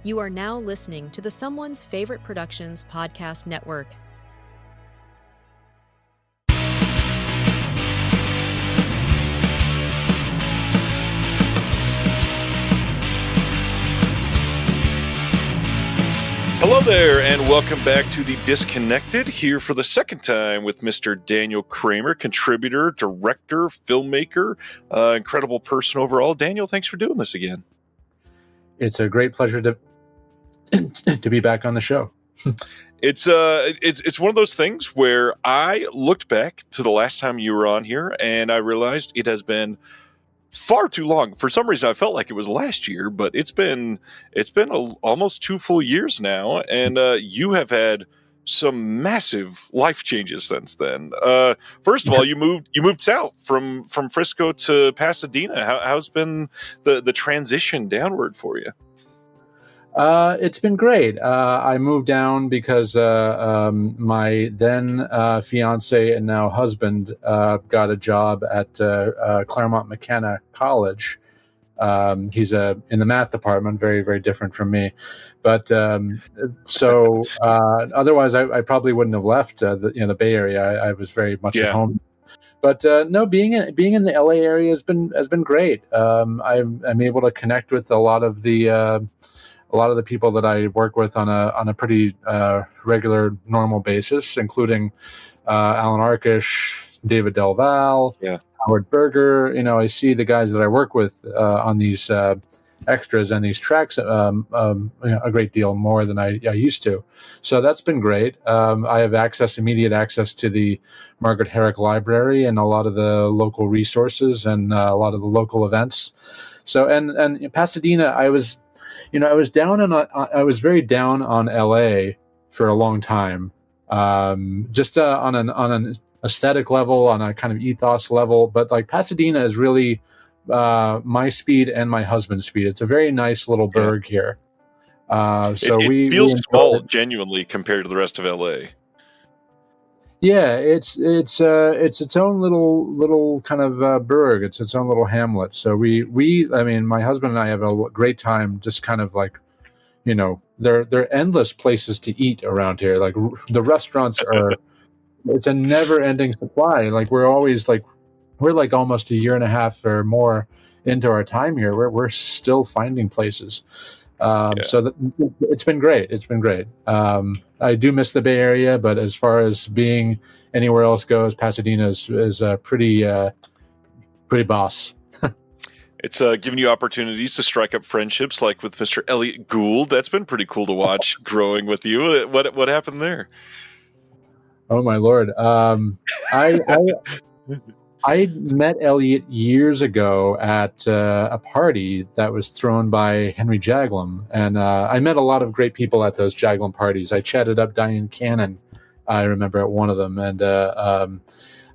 You are now listening to the Someone's Favorite Productions podcast network. Hello there, and welcome back to The Disconnected, here for the second time with Mr. Daniel Kremer, contributor, director, filmmaker, incredible person overall. Daniel, thanks for doing this again. It's a great pleasure to be back on the show. It's one of those things where I looked back to the last time you were on here, and I realized it has been far too long. For some reason, I felt like it was last year, but it's been almost 2 full years now, and you have had some massive life changes since then. First of all, you moved south from Frisco to Pasadena. How's been the transition downward for you? It's been great. I moved down because my then fiance and now husband got a job at Claremont McKenna College. He's in the math department, very, very different from me. But otherwise, I probably wouldn't have left the Bay Area. I was very much at home. But no, being in the LA area has been great. I'm able to connect with a lot of the people that I work with on a pretty regular, normal basis, including Alan Arkish, David Del Val, Howard Berger. I see the guys that I work with on these extras and these tracks a great deal more than I used to. So that's been great. I have immediate access to the Margaret Herrick Library and a lot of the local resources and a lot of the local events. So and in Pasadena, I was very down on LA for a long time, just on an aesthetic level, on a kind of ethos level. But like Pasadena is really my speed and my husband's speed. It's a very nice little burg here. So it feels small, genuinely, compared to the rest of LA. Yeah, it's its own little kind of burg. It's its own little hamlet. So my husband and I have a great time. Just kind of like, there are endless places to eat around here. Like the restaurants are, it's a never-ending supply. Like we're like almost a year and a half or more into our time here. We're still finding places. So it's been great. It's been great. I do miss the Bay Area, but as far as being anywhere else goes, Pasadena is pretty boss. It's given you opportunities to strike up friendships, like with Mr. Elliot Gould. That's been pretty cool to watch growing with you. What happened there? Oh my Lord! I met Elliot years ago at a party that was thrown by Henry Jaglom, and I met a lot of great people at those Jaglom parties. I chatted up Diane Cannon, I remember, at one of them, and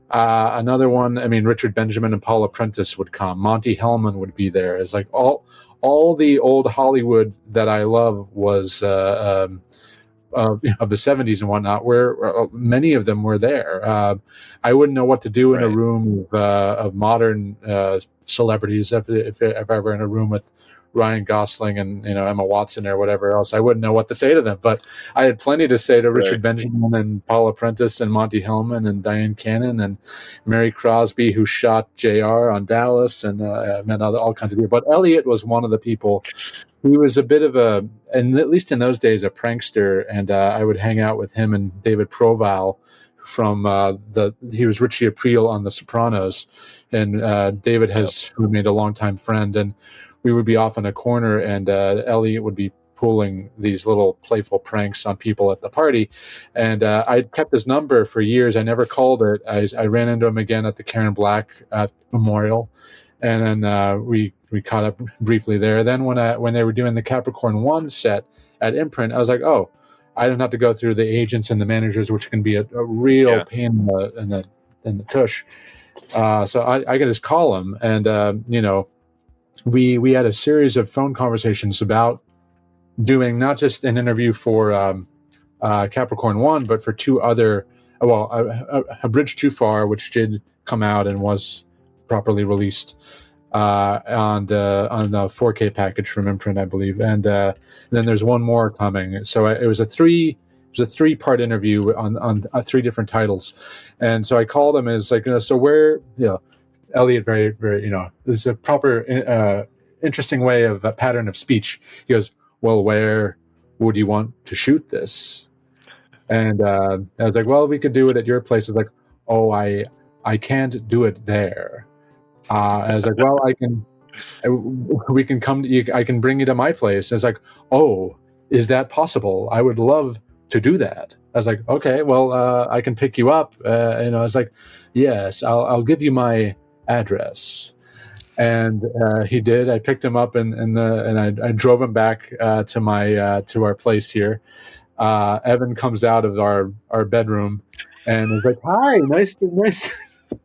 another one. I mean, Richard Benjamin and Paula Prentice would come. Monty Hellman would be there. It's like all the old Hollywood that I love was of the 70s and whatnot, where many of them were there. I wouldn't know what to do in a room of modern celebrities if I were in a room with Ryan Gosling and Emma Watson or whatever else. I wouldn't know what to say to them, but I had plenty to say to Richard Benjamin and Paula Prentice and Monty Hellman and Diane Cannon and Mary Crosby, who shot JR on Dallas, and I met all kinds of people. But Elliot was one of the people. He was a bit of and at least in those days, a prankster, and I would hang out with him and David Proval from he was Richie Aprile on The Sopranos, and David has remained a longtime friend, and we would be off in a corner, and Elliot would be pulling these little playful pranks on people at the party, and I'd kept his number for years. I never called it. I ran into him again at the Karen Black Memorial, and then we caught up briefly there. Then when they were doing the Capricorn 1 set at Imprint, I was like, oh, I don't have to go through the agents and the managers, which can be a real pain in the tush. So I could just call them, and we had a series of phone conversations about doing not just an interview for Capricorn 1, but for two other, A Bridge Too Far, which did come out and was properly released. on the 4K package from Imprint, I believe, and then there's one more coming. So it was a 3-part interview on 3 different titles, and so I called him as like, so where, Elliot, very very, it's a proper interesting way of a pattern of speech. He goes, well, where would you want to shoot this? And I was like, well, we could do it at your place. It's like, oh, I can't do it there. I was like, well, we can come to you. I can bring you to my place. And it's like, oh, is that possible? I would love to do that. I was like, okay, well, I can pick you up. I was like, yes, I'll give you my address. And he did. I picked him up and I drove him back to our place here. Evan comes out of our bedroom and is like, hi, nice.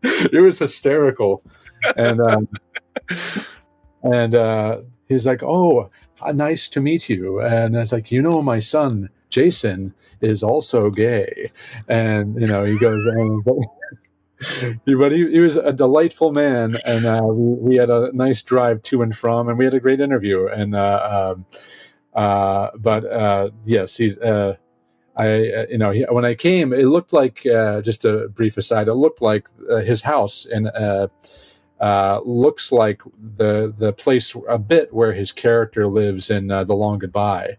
It was hysterical. And he's like, oh, nice to meet you. And it's like, my son Jason is also gay. And he goes, but he was a delightful man, and we had a nice drive to and from, and we had a great interview. And yes, he. When I came, it looked like, just a brief aside, it looked like his house, and looks like the place a bit where his character lives in The Long Goodbye.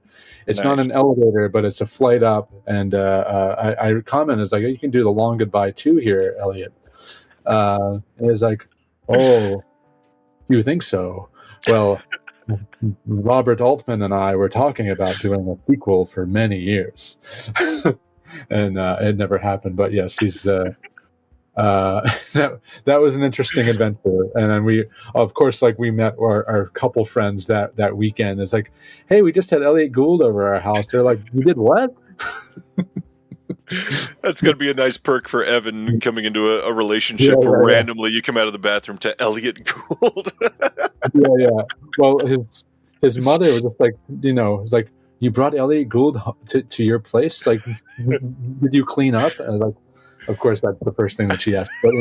It's nice. Not an elevator, but it's a flight up, and I commented, it's like, you can do The Long Goodbye too here, Elliot. And it's like, oh, you think so? Well, Robert Altman and I were talking about doing a sequel for many years, and it never happened. But yes, he's that was an interesting adventure. And then we, of course, like, we met our couple friends that weekend. It's like, hey, we just had Elliot Gould over our house. They're like, you did what? That's going to be a nice perk for Evan coming into a relationship where randomly you come out of the bathroom to Elliot Gould. Yeah. Well, his mother was just like, it's like, you brought Elliot Gould to your place? Like, did you clean up? And I was like, of course, that's the first thing that she asked. But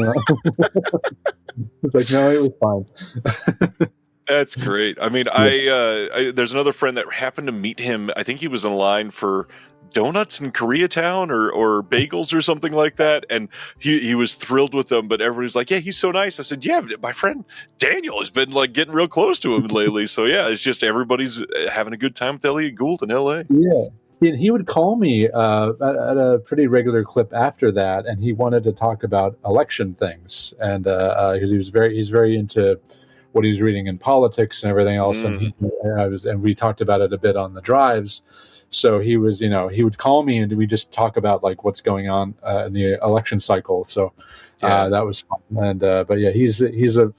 it's like, no, it was fine. That's great. I mean, I there's another friend that happened to meet him. I think he was in line for donuts in Koreatown or bagels or something like that, and he was thrilled with them. But everybody's like, yeah, he's so nice. I said, yeah, my friend Daniel has been like getting real close to him lately. So yeah, it's just everybody's having a good time with Elliot Gould in LA. Yeah, he would call me at a pretty regular clip after that, and he wanted to talk about election things, and because he's very into what he was reading in politics and everything else, and we talked about it a bit on the drives. So he was, he would call me and we just talk about like what's going on in the election cycle. So that was fun. And but yeah, he's a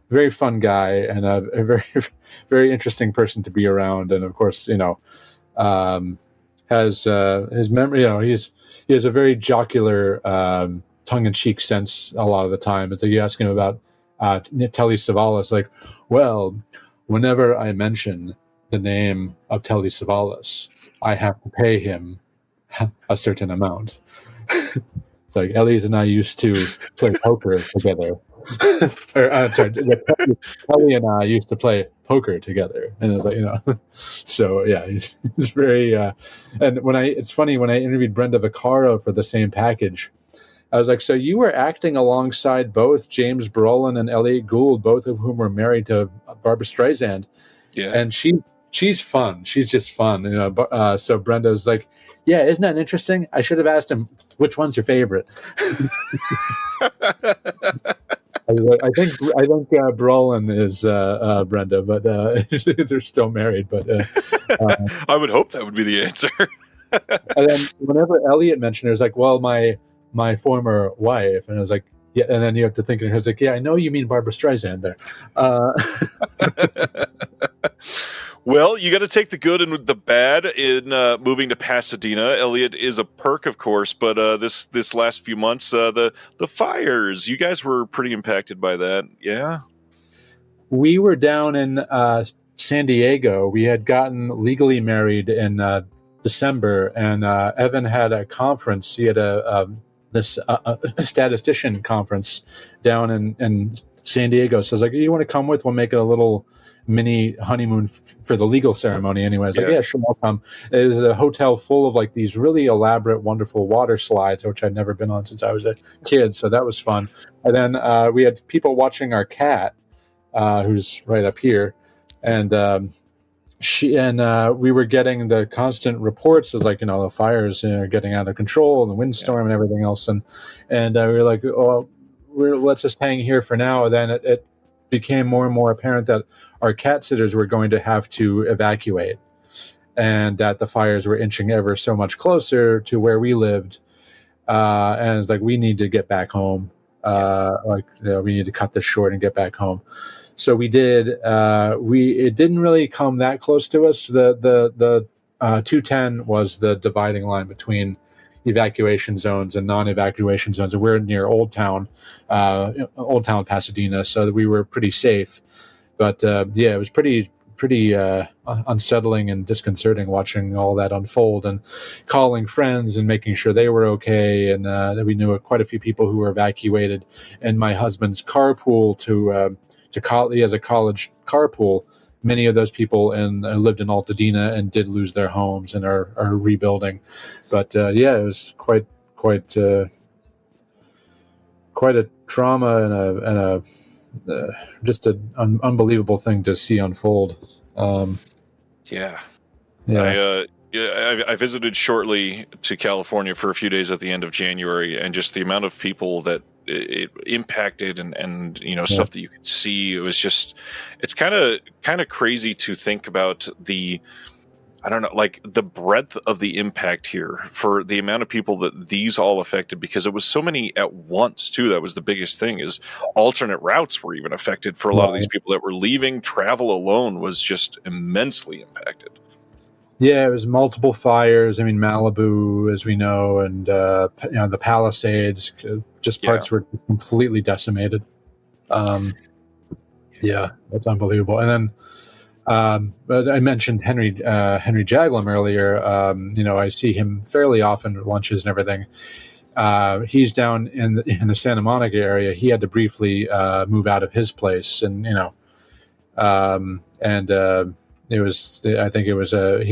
very fun guy and a very very interesting person to be around. And of course, has his memory. He has a very jocular, tongue-in-cheek sense a lot of the time. It's like you ask him about Telly Savalas, like, well, whenever I mention the name of Telly Savalas, I have to pay him a certain amount. It's like, Elliot and I used to play poker together. Telly and I used to play poker together, and it's like, so yeah, he's very. And it's funny, when I interviewed Brenda Vaccaro for the same package, I was like, so you were acting alongside both James Brolin and Elliot Gould, both of whom were married to Barbra Streisand. Yeah, and she's fun. She's just fun, So Brenda's like, yeah, isn't that interesting? I should have asked him, which one's your favorite? I think Brolin is Brenda, but they're still married. But I would hope that would be the answer. And then whenever Elliot mentioned it, it was like, well, my former wife, and I was like, yeah, and then you have to think, and I was like, yeah, I know you mean Barbra Streisand there. Well, you got to take the good and the bad in moving to Pasadena. Elliot is a perk, of course, but this last few months, the fires, you guys were pretty impacted by that, yeah? We were down in San Diego. We had gotten legally married in December, and Evan had a conference. He had this statistician conference down in San Diego. So I was like, you want to come with? We'll make it a little mini honeymoon for the legal ceremony anyway. I was like, yeah, sure, I'll come. It was a hotel full of like these really elaborate, wonderful water slides, which I'd never been on since I was a kid. So that was fun. And then we had people watching our cat, who's right up here. And we were getting the constant reports of like, the fires getting out of control and the windstorm and everything else. And we were like, oh, let's just hang here for now. And then it became more and more apparent that our cat sitters were going to have to evacuate, and that the fires were inching ever so much closer to where we lived. And it's like, we need to get back home. We need to cut this short and get back home. So we did. It didn't really come that close to us. The 210 was the dividing line between evacuation zones and non-evacuation zones. And we're near Old Town Pasadena, so we were pretty safe. But it was pretty unsettling and disconcerting watching all that unfold and calling friends and making sure they were okay. And we knew quite a few people who were evacuated. And my husband's carpool to college, he has a college carpool. Many of those people lived in Altadena and did lose their homes and are rebuilding. But it was quite a trauma and a just an unbelievable thing to see unfold. I visited shortly to California for a few days at the end of January, and just the amount of people that it impacted and stuff that you could see, it was just, it's kind of crazy to think about the breadth of the impact here for the amount of people that these all affected, because it was so many at once too. That was the biggest thing, is alternate routes were even affected for a lot of these people that were leaving. Travel alone was just immensely impacted. Yeah, it was multiple fires. I mean, Malibu, as we know, and the Palisades, just parts were completely decimated. That's unbelievable. And then, but I mentioned Henry Jaglom earlier. I see him fairly often at lunches and everything. He's down in the Santa Monica area. He had to briefly move out of his place, and he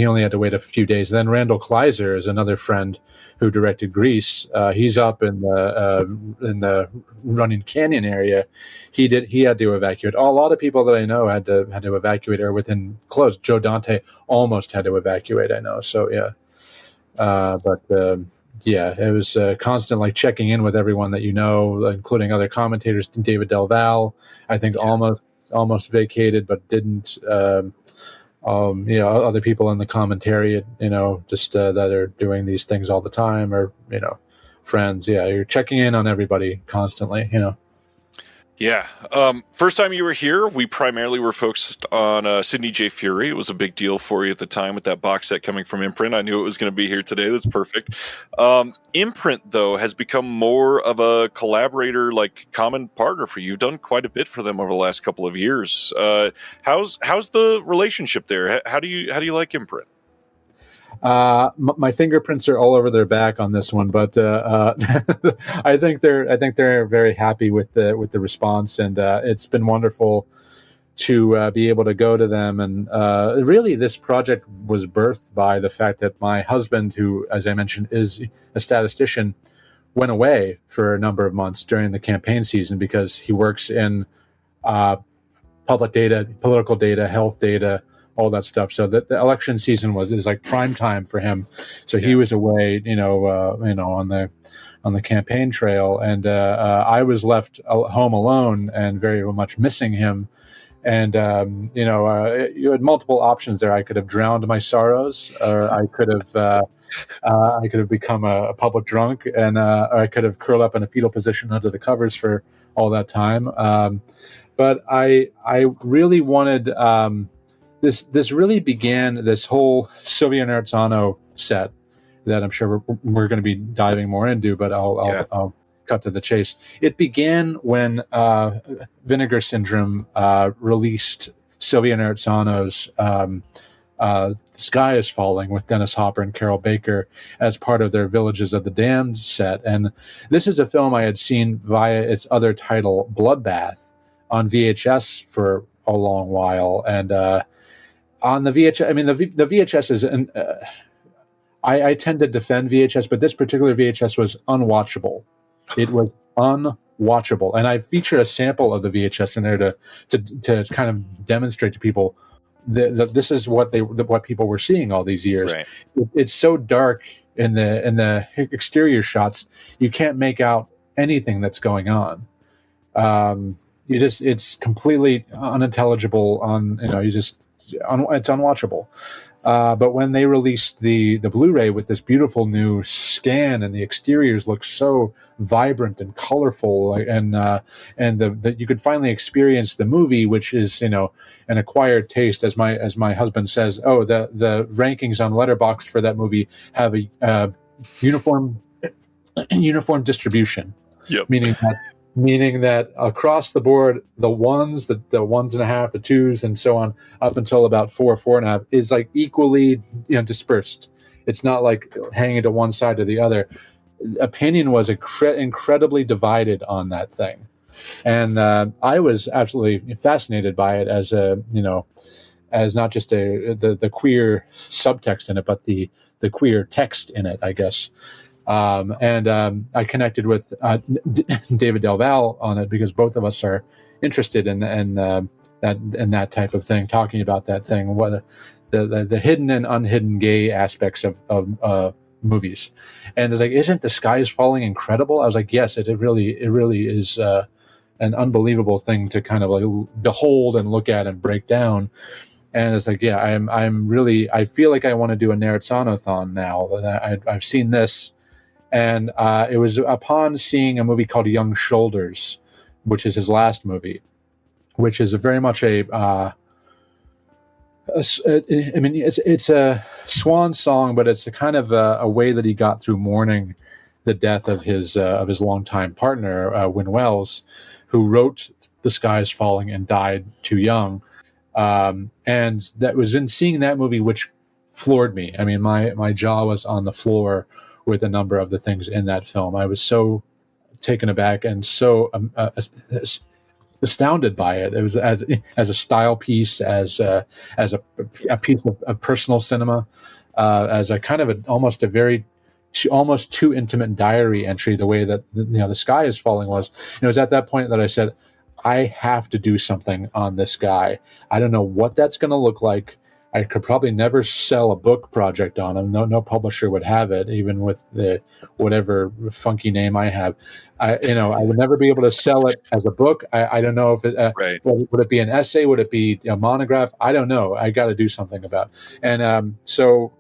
only had to wait a few days. Then Randall Kleiser is another friend who directed Grease. He's up in the Running Canyon area. He had to evacuate. A lot of people that I know had to evacuate or within close. Joe Dante almost had to evacuate, I know. So it was constant, like, checking in with everyone that including other commentators. David Del Val, I think, almost vacated but didn't. Other people in the commentary, that are doing these things all the time, or, friends. Yeah, you're checking in on everybody constantly, Yeah. First time you were here, we primarily were focused on Sidney J. Furie. It was a big deal for you at the time with that box set coming from Imprint. I knew it was going to be here today. That's perfect. Imprint, though, has become more of a collaborator, like common partner for you. You've done quite a bit for them over the last couple of years. How's the relationship there? How do you like Imprint? My fingerprints are all over their back on this one, but I think they're very happy with the response, and it's been wonderful to be able to go to them. And really, this project was birthed by the fact that my husband, who, as I mentioned, is a statistician, went away for a number of months during the campaign season because he works in public data, political data, health data, all that stuff. So the election season is like prime time for him. So he was away, on the campaign trail, and I was left home alone and very much missing him. And you had multiple options there. I could have drowned my sorrows, or I could have become a public drunk, and or I could have curled up in a fetal position under the covers for all that time. But I really wanted. This really began, this whole Silvio Narizzano set that I'm sure we're going to be diving more into, but I'll cut to the chase. It began when Vinegar Syndrome released Silvio Narizzano's The Sky is Falling with Dennis Hopper and Carol Baker as part of their Villages of the Damned set. And this is a film I had seen via its other title, Bloodbath, on VHS for a long while, and on the VHS, I mean the VHS is an. I tend to defend VHS, but this particular VHS was unwatchable. It was unwatchable, and I feature a sample of the VHS in there to kind of demonstrate to people that this is what people were seeing all these years. Right. It's so dark in the exterior shots, you can't make out anything that's going on. It's completely unintelligible. It's unwatchable. But when they released the Blu-ray with this beautiful new scan, and the exteriors look so vibrant and colorful, and you could finally experience the movie, which is an acquired taste, as my husband says. Oh, the rankings on Letterboxd for that movie have a uniform distribution. Yep. Meaning that across the board, the ones and a half, the twos, and so on, up until about 4.5, is like equally dispersed. It's not like hanging to one side or the other. Opinion was incredibly divided on that thing, and I was absolutely fascinated by it as as not just the queer subtext in it, but the queer text in it, I guess. I connected with David Del Valle on it because both of us are interested in that type of thing, talking about that thing, what the hidden and unhidden gay aspects of movies. And it's like, isn't The Sky Is Falling incredible? I was like, yes, it really is an unbelievable thing to kind of like behold and look at and break down. And it's like, yeah, I feel like I want to do a Narizzano-thon now. I've seen this. And it was upon seeing a movie called Young Shoulders, which is his last movie, which is very much it's a swan song, but it's a kind of a way that he got through mourning the death of his longtime partner, Wynn Wells, who wrote The Sky Is Falling and died too young. And that was in seeing that movie which floored me. I mean, my jaw was on the floor with a number of the things in that film. I was so taken aback and so astounded by it. It was as a style piece, as a piece of personal cinema, as a kind of almost too intimate diary entry. The way that The Sky Is Falling was. It was at that point that I said, I have to do something on this guy. I don't know what that's going to look like. I could probably never sell a book project on him. No publisher would have it, even with the whatever funky name I have. I would never be able to sell it as a book. I don't know if it right. Would it be an essay? Would it be a monograph? I don't know. I got to do something about it. And so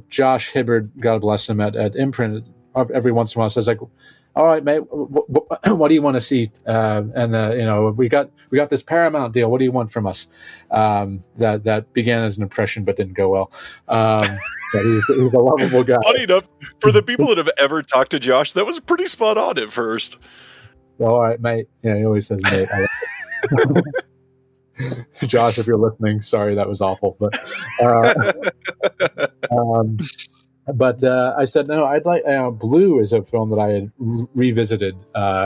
Josh Hibbard, God bless him, at Imprint, every once in a while says like, all right, mate, what do you want to see? We got this Paramount deal. What do you want from us? That began as an impression, but didn't go well. But he's a lovable guy. Funny enough, for the people that have ever talked to Josh, that was pretty spot on at first. Well, all right, mate. Yeah, he always says mate. Josh, if you're listening, sorry, that was awful. But I said, no, I'd like Blue is a film that I had revisited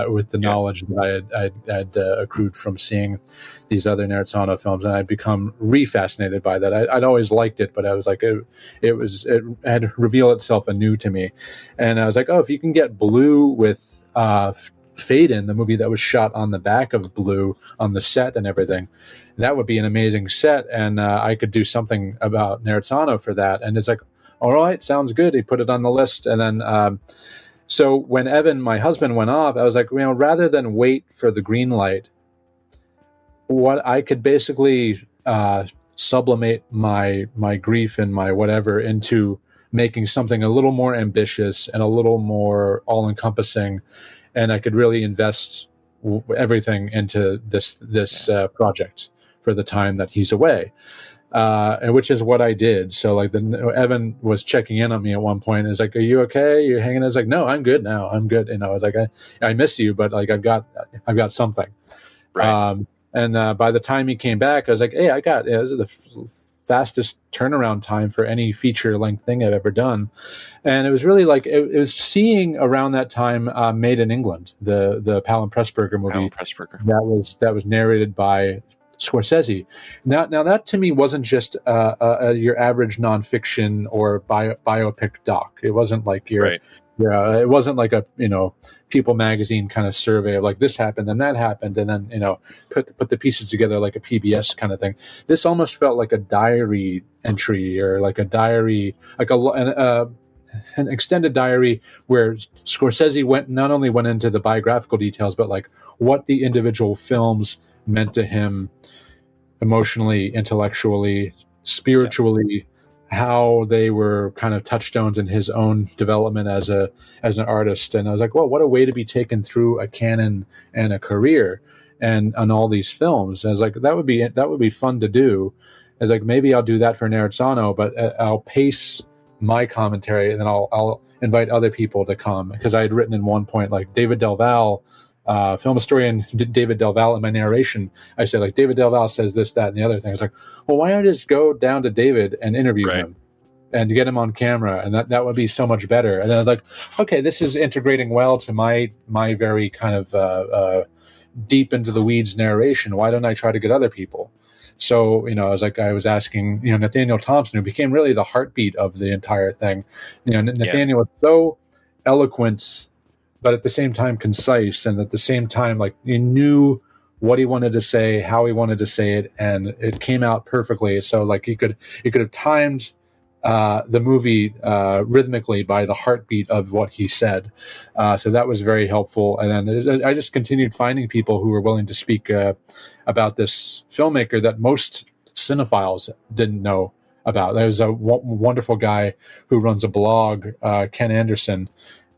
with the knowledge that I had accrued from seeing these other Narizzano films, and I'd become re-fascinated by that. I'd always liked it, but I was like, it had revealed itself anew to me. And I was like, oh, if you can get Blue with Fade In, the movie that was shot on the back of Blue on the set and everything, that would be an amazing set, and I could do something about Narizzano for that. And it's like, all right, sounds good. He put it on the list. And then, so when Evan, my husband, went off, I was like, rather than wait for the green light, what I could basically sublimate my grief and my whatever into making something a little more ambitious and a little more all-encompassing. And I could really invest everything into this project for the time that he's away. And which is what I did. So like Evan was checking in on me at one point. And is like, "Are you okay? You're hanging?" I was like, "No, I'm good now. I'm good." I was like, "I miss you, but like I've got something." Right. And by the time he came back, I was like, "Hey, this is the fastest turnaround time for any feature length thing I've ever done. And it was really like it was seeing around that time Made in England, the Palin Pressburger movie Alan Pressburger. that was narrated by Scorsese. Now that to me wasn't just your average nonfiction or biopic doc. It wasn't like your Right. yeah, it wasn't like a People magazine kind of survey of like this happened and that happened and then put the pieces together like a PBS kind of thing. This almost felt like a diary entry or like a diary, like an extended diary where Scorsese not only went into the biographical details, but like what the individual films meant to him emotionally, intellectually, spiritually, how they were kind of touchstones in his own development as an artist. And I was like, well, what a way to be taken through a canon and a career and on all these films. And I was like, that would be fun to do. I was like, maybe I'll do that for Narizzano, but I'll pace my commentary and then I'll invite other people to come, because I had written in one point like David Del Valle, film historian David Del Valle, in my narration, I said like David Del Valle says this, that, and the other thing. I was like, well, why don't I just go down to David and interview him and to get him on camera, and that would be so much better. And then I was like, okay, this is integrating well to my very kind of deep into the weeds narration. Why don't I try to get other people? So, I was asking, Nathaniel Thompson, who became really the heartbeat of the entire thing. Nathaniel was so eloquent, but at the same time concise, and at the same time, like, you knew what he wanted to say, how he wanted to say it, and it came out perfectly. So, like, you could have timed the movie rhythmically by the heartbeat of what he said. So that was very helpful. And then I just continued finding people who were willing to speak about this filmmaker that most cinephiles didn't know about. There's a wonderful guy who runs a blog, Ken Anderson.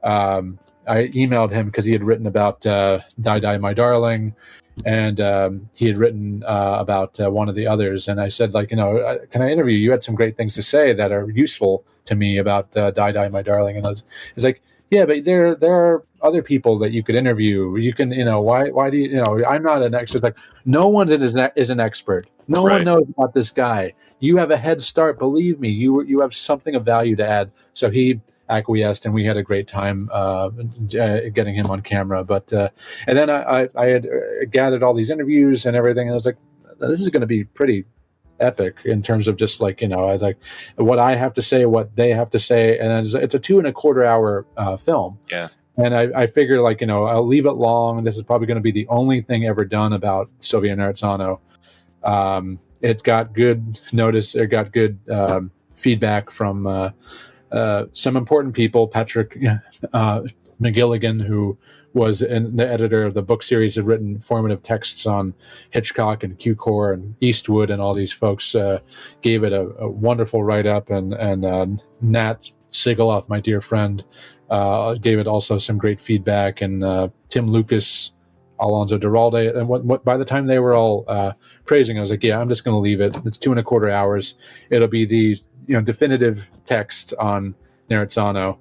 I emailed him because he had written about Die Die My Darling, and he had written about one of the others. And I said, like, can I interview you? You had some great things to say that are useful to me about Die Die My Darling. And it's like, yeah, but there are other people that you could interview. You can, why do you, I'm not an expert. Like, no one is an expert. No one knows about this guy. You have a head start. Believe me, you have something of value to add. So he acquiesced, and we had a great time getting him on camera. But and then I had gathered all these interviews and everything, and I was like, this is going to be pretty epic in terms of just like, I was like, what I have to say, what they have to say, and it's a 2.25 hour film. Yeah. And I figure, like, I'll leave it long. This is probably going to be the only thing ever done about Silvio Narizzano. It got good notice. It got good feedback from some important people. Patrick McGilligan, who was the editor of the book series, had written formative texts on Hitchcock and Cukor and Eastwood, and all these folks gave it a wonderful write-up. And Nat Sigaloff, my dear friend, gave it also some great feedback. And Tim Lucas, Alonso Duralde, and by the time they were all praising, I was like, yeah, I'm just going to leave it. It's 2.25 hours. It'll be the definitive text on Narizzano,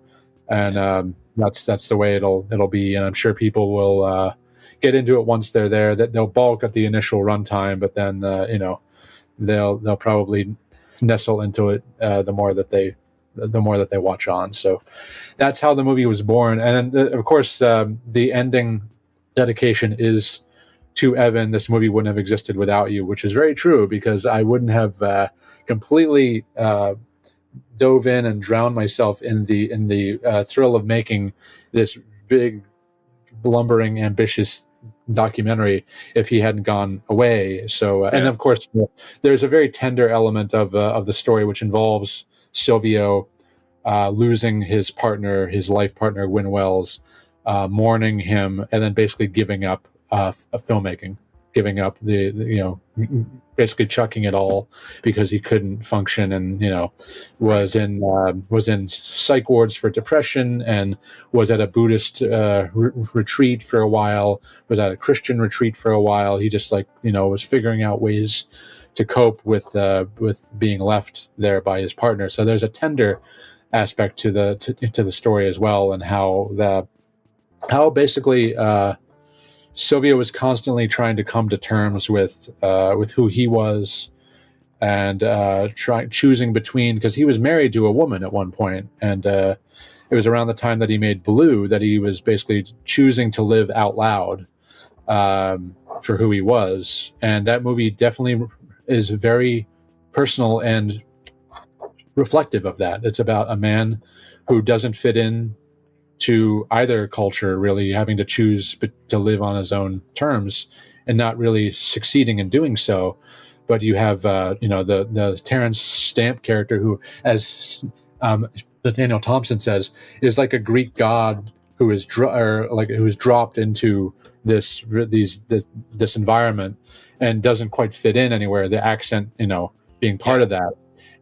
and that's the way it'll be. And I'm sure people will get into it once they're there. That they'll balk at the initial runtime, but then they'll probably nestle into it the more that they watch on. So that's how the movie was born. And then, of course, the ending dedication is to Evan. This movie wouldn't have existed without you, which is very true, because I wouldn't have completely dove in and drowned myself in the thrill of making this big, lumbering, ambitious documentary if he hadn't gone away. So, and of course, there's a very tender element of the story, which involves Silvio losing his partner, his life partner, Win Wells, mourning him, and then basically giving up filmmaking, giving up basically chucking it all because he couldn't function, and was in psych wards for depression, and was at a Buddhist retreat for a while, was at a Christian retreat for a while. He just was figuring out ways to cope with being left there by his partner. So there's a tender aspect to the story as well, and how basically Silvio was constantly trying to come to terms with who he was, and choosing between, because he was married to a woman at one point, and it was around the time that he made Blue that he was basically choosing to live out loud for who he was. And that movie definitely is very personal and reflective of that. It's about a man who doesn't fit in to either culture, really having to choose to live on his own terms and not really succeeding in doing so. But you have, the Terrence Stamp character who, as Daniel Thompson says, is like a Greek god who is dropped into this environment and doesn't quite fit in anywhere. The accent, being part of that.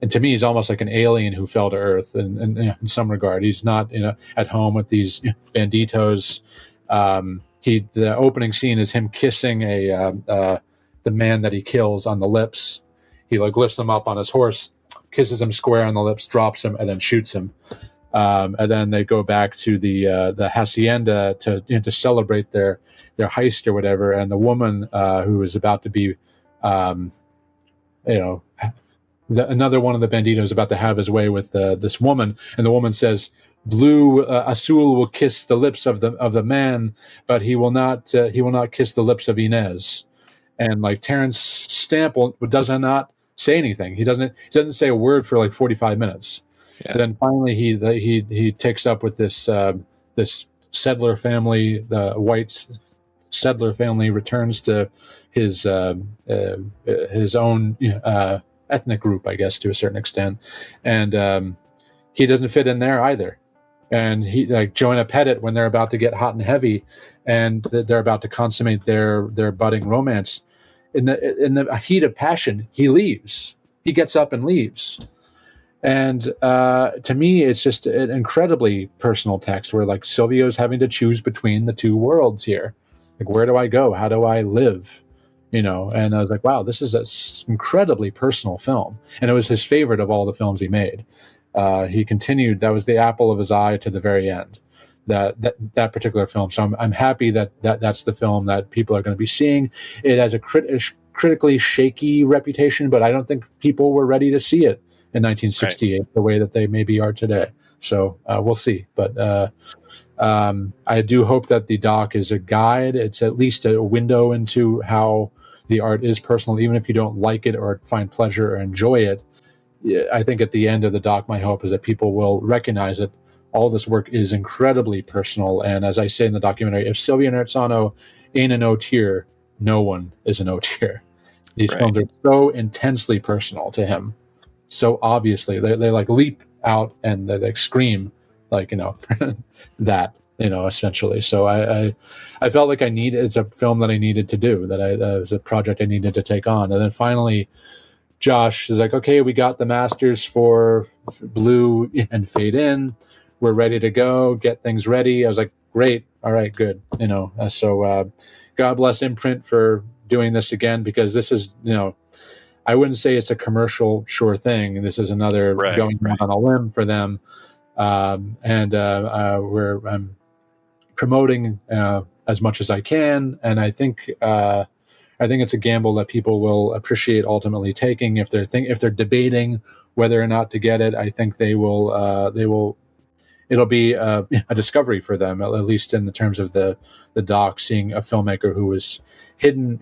And to me, he's almost like an alien who fell to Earth. And in some regard, he's not at home with these banditos. The opening scene is him kissing the man that he kills on the lips. He lifts him up on his horse, kisses him square on the lips, drops him, and then shoots him. And then they go back to the hacienda to celebrate their heist or whatever. And the woman who is about to be, another one of the banditos about to have his way with this woman, and the woman says, "Blue Azul will kiss the lips of the man, but he will not kiss the lips of Inez." And like Terrence Stamp does not say anything. He doesn't say a word for like 45 minutes. Yeah. Then finally he takes up with this settler family. The white settler family returns to his own ethnic group, I guess, to a certain extent, and he doesn't fit in there either. And he, like Joanna Pettit, when they're about to get hot and heavy, and they're about to consummate their budding romance, in the heat of passion, he leaves. He gets up and leaves. And to me, it's just an incredibly personal text where like Silvio's having to choose between the two worlds here. Like, where do I go? How do I live? And I was like, wow, this is an incredibly personal film. And it was his favorite of all the films he made. He continued, that was the apple of his eye to the very end, that particular film. So I'm happy that's the film that people are going to be seeing. It has a critically shaky reputation, but I don't think people were ready to see it in 1968 the way that they maybe are today. So we'll see. But I do hope that the doc is a guide. It's at least a window into how the art is personal, even if you don't like it or find pleasure or enjoy it. I think at the end of the doc, my hope is that people will recognize that all this work is incredibly personal. And as I say in the documentary, if Silvio Narizzano ain't an O-tier, no one is an O-tier. These films are so intensely personal to him. So obviously, they like leap out and they like scream, like, that, essentially. So I felt like it's a film that I needed to do, that it was a project I needed to take on. And then finally, Josh is like, okay, we got the masters for Blue and Fade In. We're ready to go, get things ready. I was like, great. All right, good. So God bless Imprint for doing this again, because this is, I wouldn't say it's a commercial sure thing. This is another going on a limb for them. I'm promoting as much as I can. And I think it's a gamble that people will appreciate ultimately taking. If they're debating whether or not to get it, I think they will. It'll be a discovery for them, at least in the terms of the doc, seeing a filmmaker who was hidden,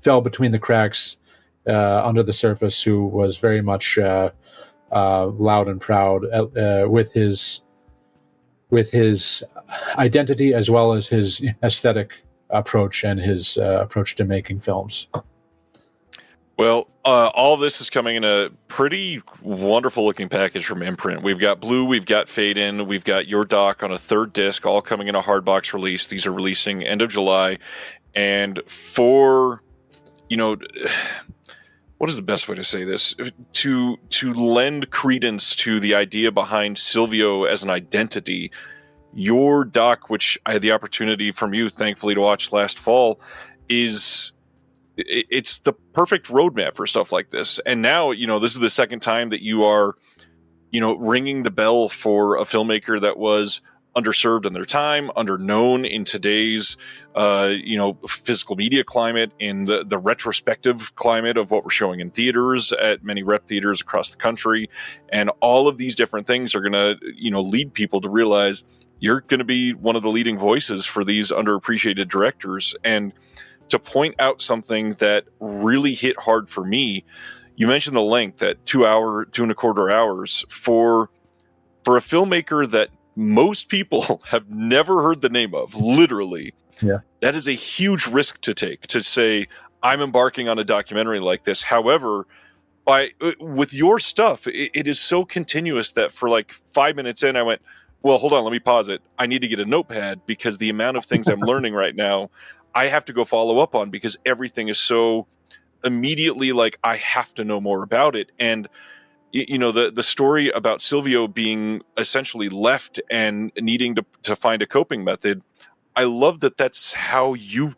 fell between the cracks under the surface, who was very much loud and proud with his identity as well as his aesthetic approach and his approach to making films. Well, all of this is coming in a pretty wonderful looking package from Imprint. We've got Blue, we've got Fade In, we've got your doc on a third disc, all coming in a hardbox release. These are releasing end of July. And for, what is the best way to say this? To lend credence to the idea behind Silvio as an identity, your doc, which I had the opportunity from you, thankfully, to watch last fall, it's the perfect roadmap for stuff like this. And now, this is the second time that you are, ringing the bell for a filmmaker that was underserved in their time, underknown in today's, physical media climate, in the retrospective climate of what we're showing in theaters at many rep theaters across the country. And all of these different things are going to, lead people to realize you're going to be one of the leading voices for these underappreciated directors. And to point out something that really hit hard for me, you mentioned the length, that 2.25 hours for a filmmaker that most people have never heard the name of, literally. Yeah. That is a huge risk to take, to say, I'm embarking on a documentary like this. However, with your stuff, it is so continuous that for like 5 minutes in, I went, well, hold on, let me pause it. I need to get a notepad, because the amount of things I'm learning right now, I have to go follow up on, because everything is so immediately like, I have to know more about it. And the story about Silvio being essentially left and needing to find a coping method, I love that that's how you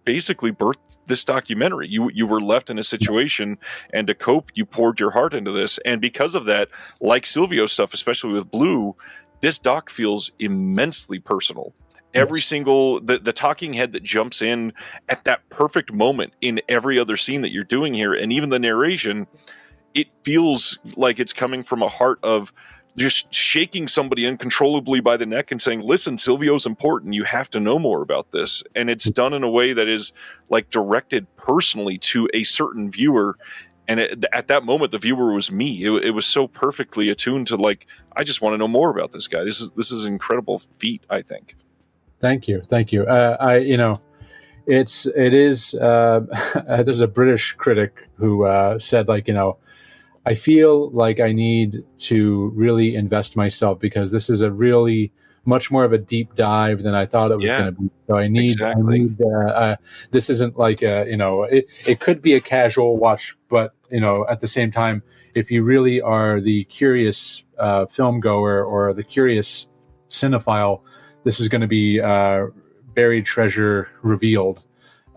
basically birthed this documentary. You were left in a situation, and to cope, you poured your heart into this. And because of that, like Silvio's stuff, especially with Blue, this doc feels immensely personal. Every single, the talking head that jumps in at that perfect moment in every other scene that you're doing here, and even the narration, it feels like it's coming from a heart of just shaking somebody uncontrollably by the neck and saying, listen, Silvio's important. You have to know more about this. And it's done in a way that is like directed personally to a certain viewer. And at that moment, the viewer was me. It was so perfectly attuned to, like, I just want to know more about this guy. This is an incredible feat, I think. Thank you. It is, there's a British critic who said, like, I feel like I need to really invest myself, because this is a really much more of a deep dive than I thought it was going to be. So I need, this isn't like it could be a casual watch, but at the same time, if you really are the curious film goer or the curious cinephile, this is going to be buried treasure revealed.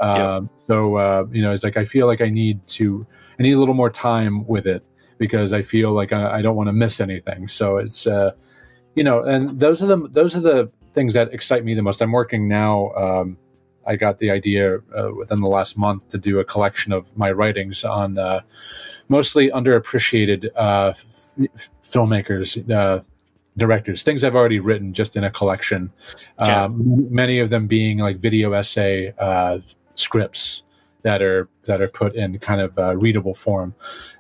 It's like, I feel like I need a little more time with it, because I feel like I don't want to miss anything. So it's, and those are the things that excite me the most. I'm working now. I got the idea within the last month to do a collection of my writings on mostly underappreciated filmmakers, directors, things I've already written just in a collection. Many of them being like video essay scripts that are put in kind of readable form.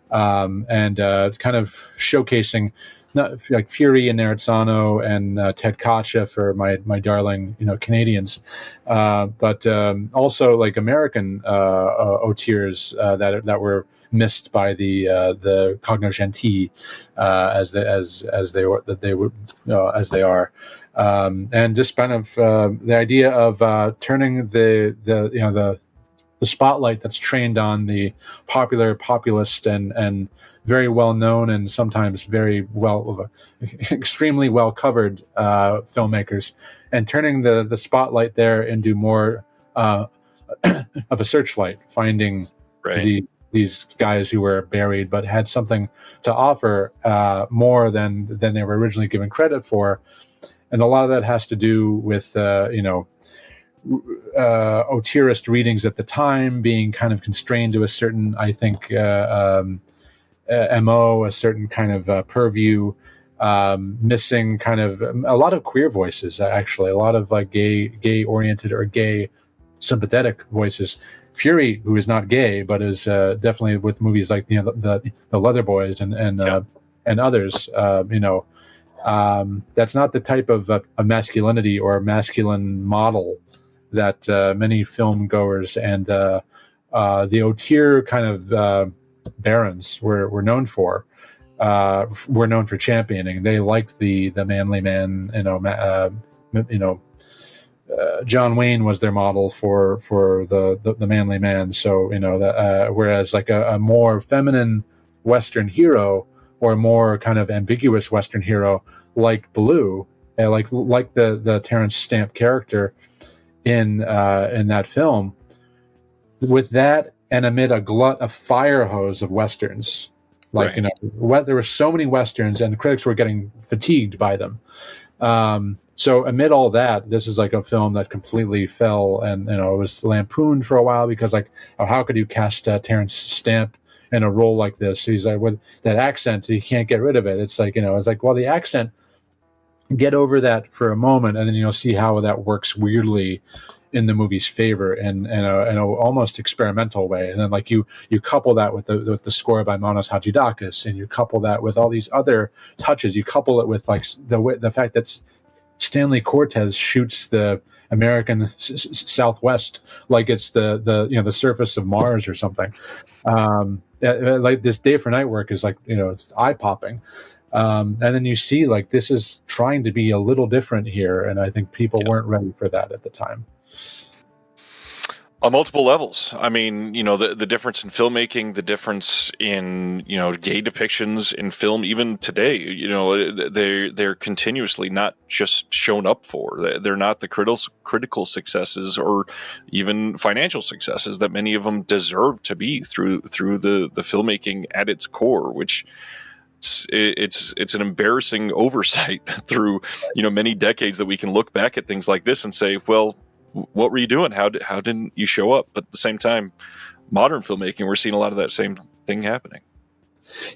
And kind of showcasing not like Fury and Narizzano and Ted Kocha for my darling Canadians, but also like American auteurs that were missed by the cognoscenti as they are, and just kind of the idea of turning the spotlight that's trained on the populist and very well known and sometimes very extremely well covered filmmakers, and turning the spotlight there into more of a searchlight, finding these guys who were buried but had something to offer more than they were originally given credit for. And a lot of that has to do with auteurist readings at the time being kind of constrained to a certain, I think, MO, a certain kind of purview, missing kind of a lot of queer voices, actually, a lot of like gay oriented or gay sympathetic voices. Fury, who is not gay, but is definitely with movies like the Leather Boys and others, that's not the type of a masculinity or a masculine model that many film goers and the auteur kind of barons were known for. Were known for championing. They liked the manly man. John Wayne was their model for the manly man. So whereas like a more feminine Western hero or a more kind of ambiguous Western hero like Blue, like the Terrence Stamp character in that film, with that and amid a glut of fire hose of Westerns. Like, there were so many Westerns and the critics were getting fatigued by them. So amid all that, this is like a film that completely fell, and it was lampooned for a while because like, oh, how could you cast Terrence Stamp in a role like this? He's like, with that accent, you can't get rid of it. It's like, it's like, well, the accent, get over that for a moment, and then you'll see how that works weirdly in the movie's favor in a almost experimental way. And then like you couple that with the score by Manos Hadjidakis, and you couple that with all these other touches. You couple it with like the fact that Stanley Cortez shoots the American Southwest like it's the surface of Mars or something. Like this day for night work is like, it's eye popping. And then you see like this is trying to be a little different here, and I think people weren't ready for that at the time. On multiple levels. I mean, the difference in filmmaking, the difference in, gay depictions in film, even today, they're continuously not just shown up for. They're not the critical successes or even financial successes that many of them deserve to be through the filmmaking at its core, which it's an embarrassing oversight through, many decades that we can look back at things like this and say, well, what were you doing? How didn't you show up? But at the same time, modern filmmaking, we're seeing a lot of that same thing happening.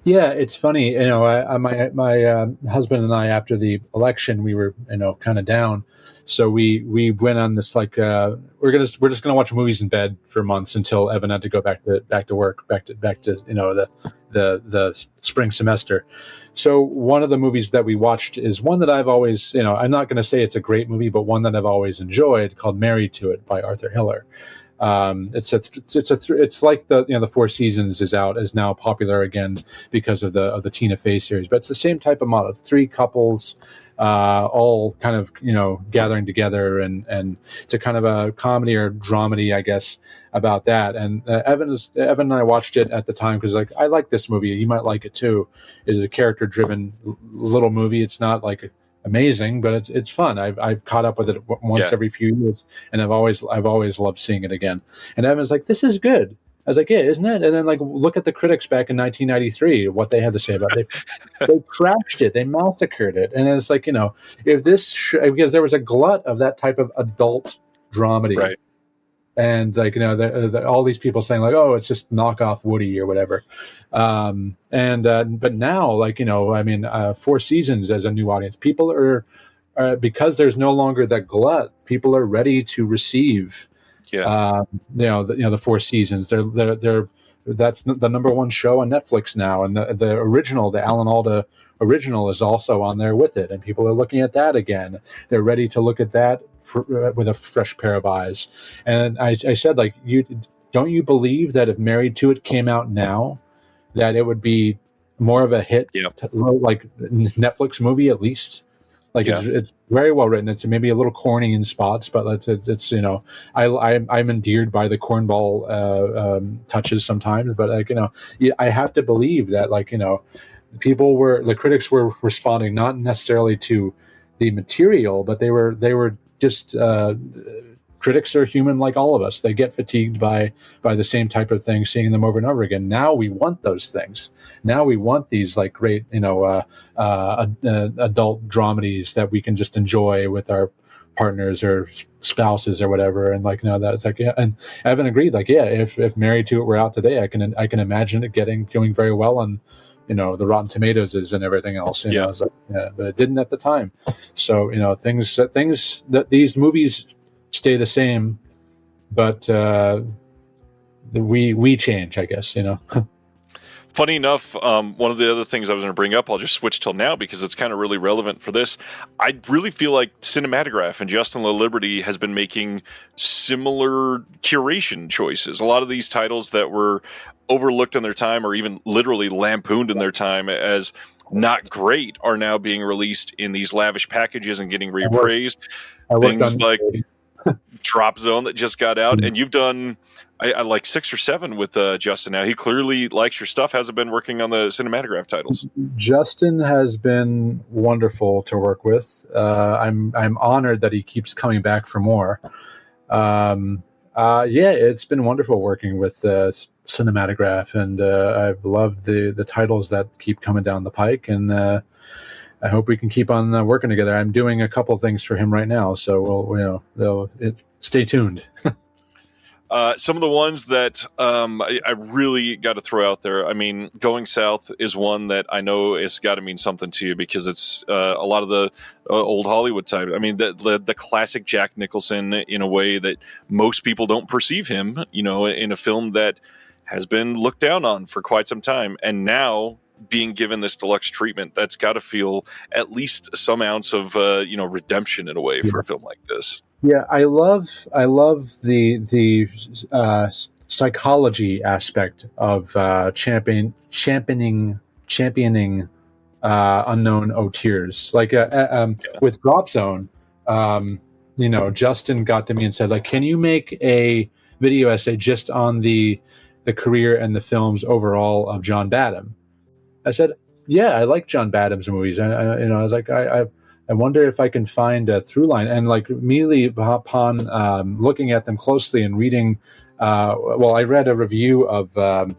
Yeah, it's funny. My husband and I, after the election, we were kind of down, so we went on this like we're just gonna watch movies in bed for months until Evan had to go back to work, back to the spring semester. So one of the movies that we watched is one that I've always, I'm not going to say it's a great movie, but one that I've always enjoyed, called Married to It by Arthur Hiller. It's like the Four Seasons is now popular again because of the Tina Fey series, but it's the same type of model. 3 couples, all kind of gathering together, and it's a kind of a comedy or dramedy, I guess, about that. And Evan and I watched it at the time because like, I like this movie, you might like it too. It's a character driven little movie. It's not like amazing, but it's fun. I've caught up with it once every few years, and I've always loved seeing it again. And Evan's like, this is good. I was like, yeah, isn't it? And then like, look at the critics back in 1993, what they had to say about it. They trashed it, they massacred it. And it's like, if this because there was a glut of that type of adult dramedy, right? And like, all these people saying like, oh, it's just knockoff Woody or whatever. But now, like, Four Seasons as a new audience, people are because there's no longer that glut, people are ready to receive, the Four Seasons. They're that's the number one show on Netflix now. And the original, the Alan Alda original, is also on there with it. And people are looking at that again. They're ready to look at that with a fresh pair of eyes. And I said, like, don't you believe that if Married to It came out now, that it would be more of a hit, like Netflix movie at least? Like it's very well written. It's maybe a little corny in spots, but it's I'm endeared by the cornball touches sometimes. But like I have to believe that the critics were responding not necessarily to the material, but they were just critics are human like all of us. They get fatigued by the same type of things, seeing them over and over again. Now we want those things. Now we want these like great, adult dramedies that we can just enjoy with our partners or spouses or whatever. And like, that's like, and Evan agreed, like, if Married to It were out today, I can imagine it doing very well on, the Rotten Tomatoes is and everything else. I was like, but it didn't at the time. So, things that these movies stay the same, but we change, I guess. Funny enough, one of the other things I was going to bring up, I'll just switch till now because it's kind of really relevant for this. I really feel like Cinematograph and Justin LaLiberty has been making similar curation choices. A lot of these titles that were overlooked in their time or even literally lampooned in their time as not great are now being released in these lavish packages and getting reappraised. Things like Drop Zone that just got out, and you've done I like 6 or 7 with Justin now. He clearly likes your stuff. Has it been working on the Cinematograph titles? Justin has been wonderful to work with. I'm honored that he keeps coming back for more. It's been wonderful working with cinematograph, and I've loved the titles that keep coming down the pike, and I hope we can keep on working together. I'm doing a couple things for him right now, so stay tuned. Some of the ones that I really got to throw out there. I mean, Going South is one that I know it's got to mean something to you because it's a lot of the old Hollywood type. I mean, the classic Jack Nicholson in a way that most people don't perceive him. In a film that has been looked down on for quite some time, and now being given this deluxe treatment, that's got to feel at least some ounce of redemption in a way for a film like this. Yeah, I love the psychology aspect of championing unknown auteurs. Like with Drop Zone, Justin got to me and said, like, can you make a video essay just on the career and the films overall of John Badham? I said, yeah, I like John Badham's movies. I was like, I wonder if I can find a through line. And like immediately upon looking at them closely and reading, I read a review of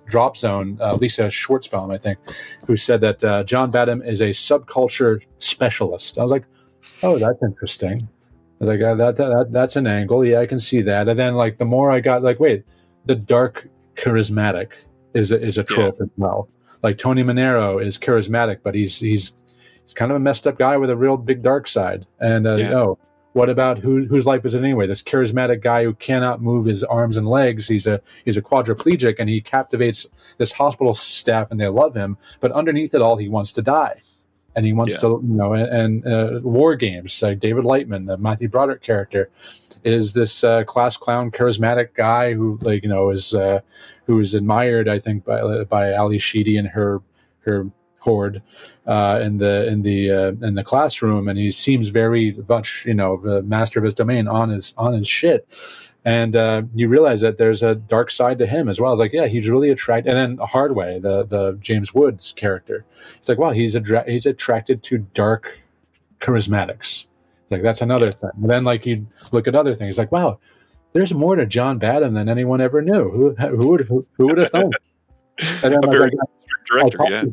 Drop Zone, Lisa Schwartzbaum, I think, who said that John Badham is a subculture specialist. I was like, oh, that's interesting. Like that's an angle. Yeah, I can see that. And then like the more I got, like, wait, the dark charismatic is a trope as well. Like Tony Manero is charismatic, but he's kind of a messed up guy with a real big dark side. And what about whose life is it anyway? This charismatic guy who cannot move his arms and legs. He's a quadriplegic, and he captivates this hospital staff, and they love him. But underneath it all, he wants to die, and he wants to And War Games, like David Lightman, the Matthew Broderick character, is this class clown, charismatic guy who who is admired, I think, by Ali Sheedy and her horde in the classroom, and he seems very much the master of his domain on his shit. And you realize that there's a dark side to him as well. It's like, yeah, he's really attracted. And then Hardway, the James Woods character, it's like, wow, he's attracted to dark charismatics. Like that's another thing. And then like you look at other things, like, wow, there's more to John Badham than anyone ever knew. Who would have thought? And then, a very strict director,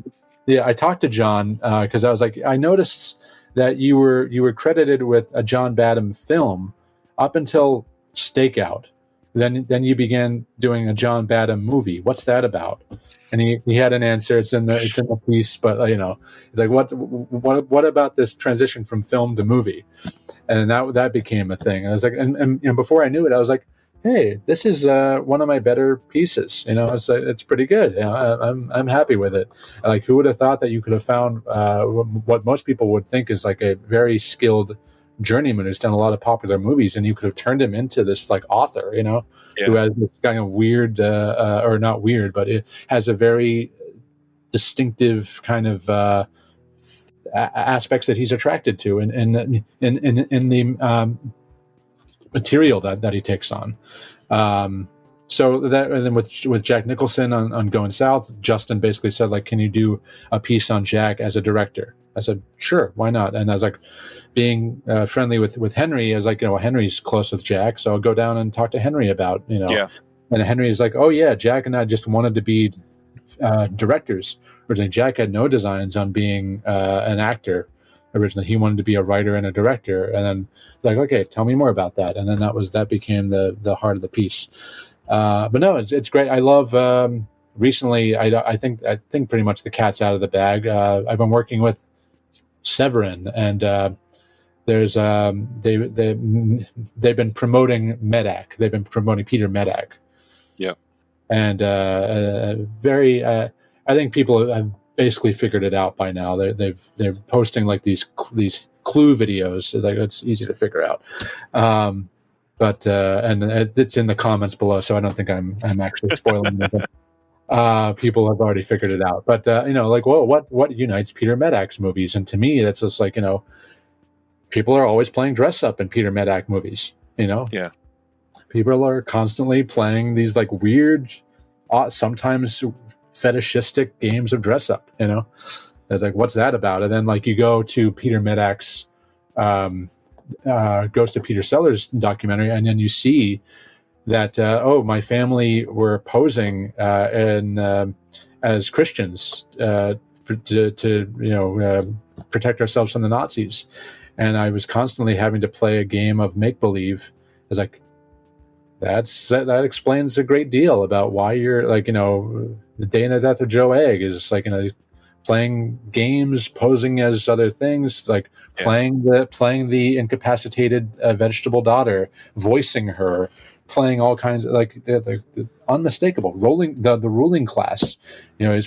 I talked to John because I was like, I noticed that you were credited with a John Badham film up until Stakeout. Then you began doing a John Badham movie. What's that about? And he had an answer. It's in the piece, but he's like, what about this transition from film to movie? And that became a thing. And I was like, and before I knew it, I was like, hey, this is one of my better pieces. It's pretty good. I'm happy with it. Like, who would have thought that you could have found what most people would think is like a very skilled journeyman who's done a lot of popular movies, and you could have turned him into this like author, who has this kind of weird, or not weird, but it has a very distinctive kind of aspects that he's attracted to in the material that he takes on. So that, and then with Jack Nicholson on Going South, Justin basically said, like, can you do a piece on Jack as a director? I said, sure, why not? And I was like, being friendly with Henry, I was like, Henry's close with Jack, so I'll go down and talk to Henry about, And Henry is like, oh yeah, Jack and I just wanted to be directors. Originally, Jack had no designs on being an actor. Originally, he wanted to be a writer and a director, and then like, okay, tell me more about that. And then that became the heart of the piece. But no, it's great. I love. Recently, I think pretty much the cat's out of the bag. I've been working with Severin, and there's they've been promoting Medak. They've been promoting Peter Medak. Yeah, and I think people have basically figured it out by now. They're posting like these clue videos. It's like, it's easy to figure out. But it's in the comments below, so I don't think I'm actually spoiling anything. People have already figured it out. But like, well, what unites Peter Medak's movies? And to me, that's just like, people are always playing dress up in Peter Medak movies. Yeah. People are constantly playing these like weird, sometimes fetishistic games of dress up. It's like, what's that about? And then like you go to Peter Medak's Ghost of Peter Sellers documentary, and then you see that oh, my family were posing as Christians to protect ourselves from the Nazis, and I was constantly having to play a game of make believe. I was like, that explains a great deal about why you're like, the day and the death of Joe Egg is like, playing games, posing as other things, like playing the incapacitated vegetable daughter, voicing her, playing all kinds of like the unmistakable the ruling class.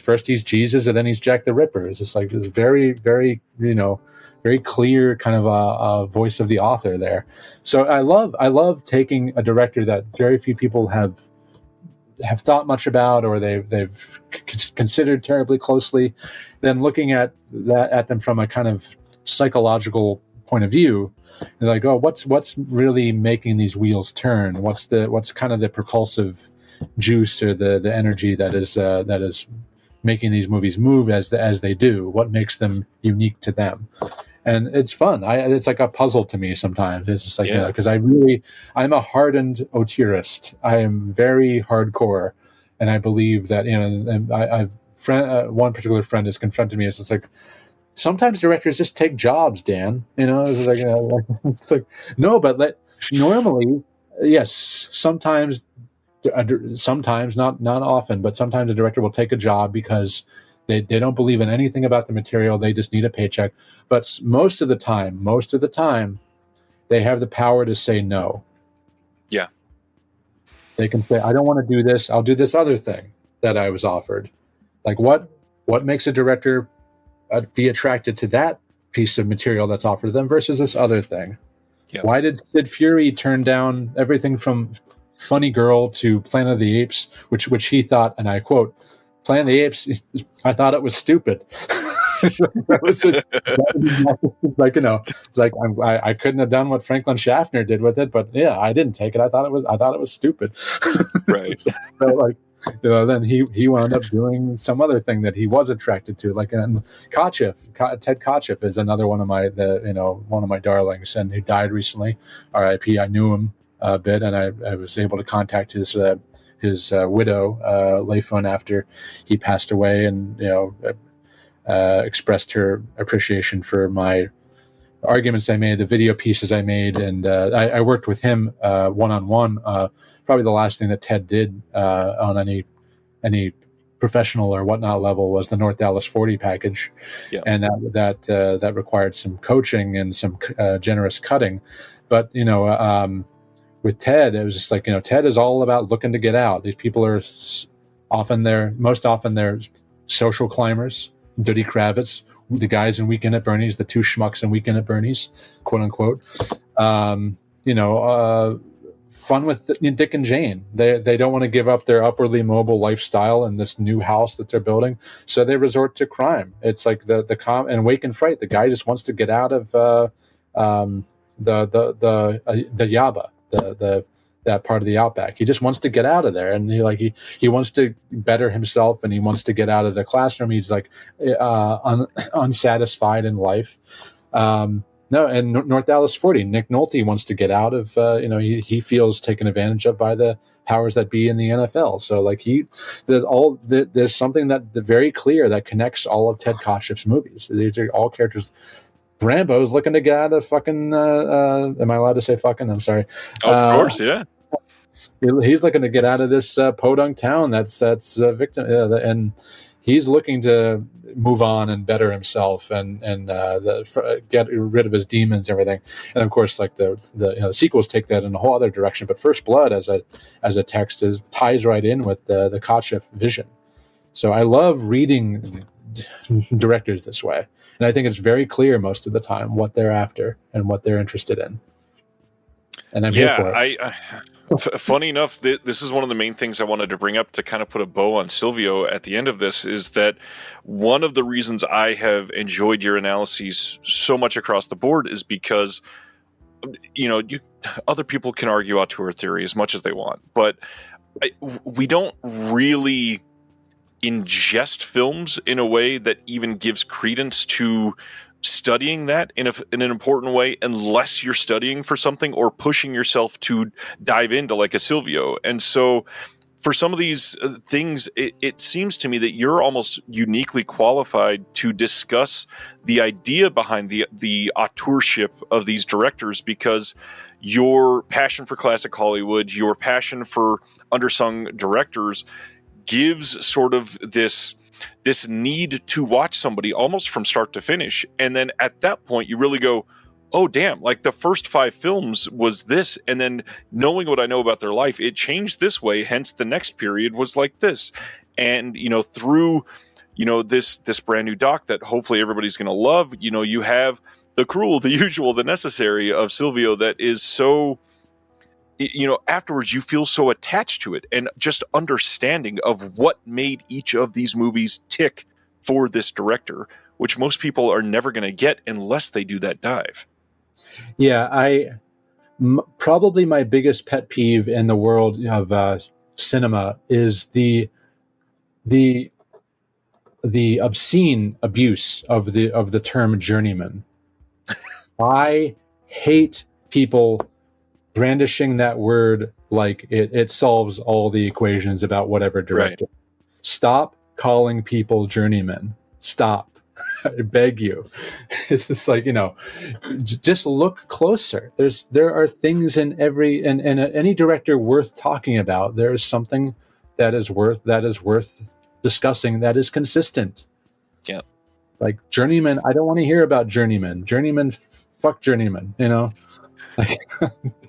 First he's Jesus and then he's Jack the Ripper. It's just like this very, very, very clear kind of a voice of the author there. So I love taking a director that very few people have thought much about, or they've considered terribly closely, then looking at them from a kind of psychological point of view, and like, oh, what's really making these wheels turn? What's kind of the propulsive juice or the energy that is making these movies move as they do? What makes them unique to them? And it's fun. It's like a puzzle to me sometimes. It's just like, because I'm a hardened auteurist. I am very hardcore, and I believe that, and I've one particular friend has confronted me. It's like, sometimes directors just take jobs, Dan. It's like, it's like, no, but normally, yes, sometimes, not often, but sometimes a director will take a job because they don't believe in anything about the material. They just need a paycheck. But most of the time, they have the power to say no. Yeah. They can say, I don't want to do this. I'll do this other thing that I was offered. Like what makes a director be attracted to that piece of material that's offered to them versus this other thing? Yeah. Why did Sid Fury turn down everything from Funny Girl to Planet of the Apes, which he thought, and I quote, Planet of the Apes, I thought it was stupid. That was just like, I couldn't have done what Franklin Schaffner did with it, but yeah, I didn't take it. I thought it was stupid. Right. So like, then he wound up doing some other thing that he was attracted to. Like, and Ted Kotcheff is another one of my darlings, and who died recently. R.I.P. I knew him a bit, and I was able to contact his widow, Leifun, after he passed away, and expressed her appreciation for my arguments I made, the video pieces I made, and I worked with him one-on-one. Probably the last thing that Ted did on any professional or whatnot level was the North Dallas 40 package, and that required some coaching and some generous cutting. But with Ted, it was just like, Ted is all about looking to get out. These people are most often they're social climbers, Duddy Kravitz, the guys in Weekend at Bernie's, the two schmucks in Weekend at Bernie's, quote unquote. Fun with Dick and Jane. They don't want to give up their upwardly mobile lifestyle in this new house that they're building, so they resort to crime. It's like and Wake and Fright. The guy just wants to get out of the Yaba, that part of the Outback. He just wants to get out of there, and he wants to better himself, and he wants to get out of the classroom. He's like unsatisfied in life. No, and North Dallas 40, Nick Nolte wants to get out of, he feels taken advantage of by the powers that be in the NFL. So like there's something that very clear that connects all of Ted Kotcheff's movies. These are all characters. Rambo's looking to get out of fucking, am I allowed to say fucking? I'm sorry. Of course, yeah. He's looking to get out of this podunk town that's a victim, and he's looking to move on and better himself and get rid of his demons and everything. And of course, like the sequels take that in a whole other direction. But First Blood as a text ties right in with the Kotcheff vision. So I love reading directors this way, and I think it's very clear most of the time what they're after and what they're interested in. And I'm here for it. Funny enough, this is one of the main things I wanted to bring up to kind of put a bow on Silvio at the end of this, is that one of the reasons I have enjoyed your analyses so much across the board is because, other people can argue auteur theory as much as they want, but we don't really ingest films in a way that even gives credence to studying that in an important way unless you're studying for something or pushing yourself to dive into like a Silvio. And so for some of these things, it seems to me that you're almost uniquely qualified to discuss the idea behind the auteurship of these directors, because your passion for classic Hollywood, your passion for undersung directors gives sort of this need to watch somebody almost from start to finish. And then at that point, you really go, oh, damn, like the first 5 films was this. And then knowing what I know about their life, it changed this way. Hence, the next period was like this. And, through, this brand new doc that hopefully everybody's going to love, you have the cruel, the usual, the necessary of Silvio that is so, afterwards you feel so attached to it and just understanding of what made each of these movies tick for this director, which most people are never going to get unless they do that dive. Yeah, probably my biggest pet peeve in the world of cinema is the obscene abuse of the term journeyman. I hate people brandishing that word like it solves all the equations about whatever director. Right. Stop calling people journeymen. Stop. I beg you. It's just like, just look closer. There are things in any director worth talking about. There is something that is worth discussing that is consistent. Yeah. Like journeyman, I don't want to hear about journeyman. Journeyman, fuck journeyman, Like,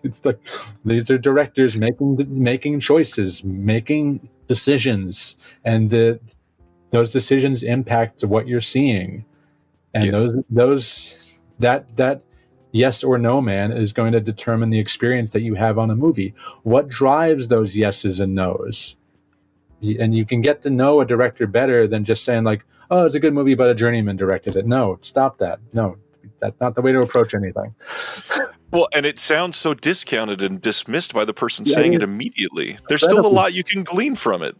it's like these are directors making choices, making decisions, and those decisions impact what you're seeing, and that yes or no man is going to determine the experience that you have on a movie. What drives those yeses and nos? And you can get to know a director better than just saying like, oh, it's a good movie, but a journeyman directed it. No, stop that. No, that's not the way to approach anything. Well, and it sounds so discounted and dismissed by the person saying it immediately. There's still a lot you can glean from it.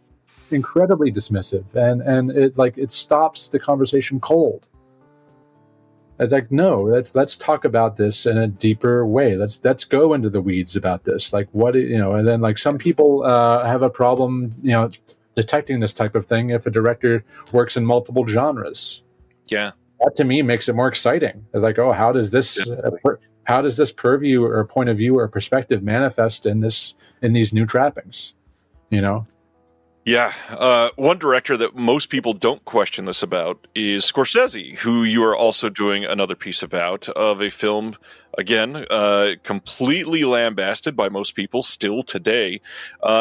Incredibly dismissive, and it stops the conversation cold. It's like, no, let's talk about this in a deeper way. Let's go into the weeds about this. Like what, and then like some people have a problem, detecting this type of thing if a director works in multiple genres. Yeah. That to me makes it more exciting. Like, oh, how does this purview or point of view or perspective manifest in these new trappings? Yeah. One director that most people don't question this about is Scorsese, who you are also doing another piece about, of a film, again, completely lambasted by most people still today.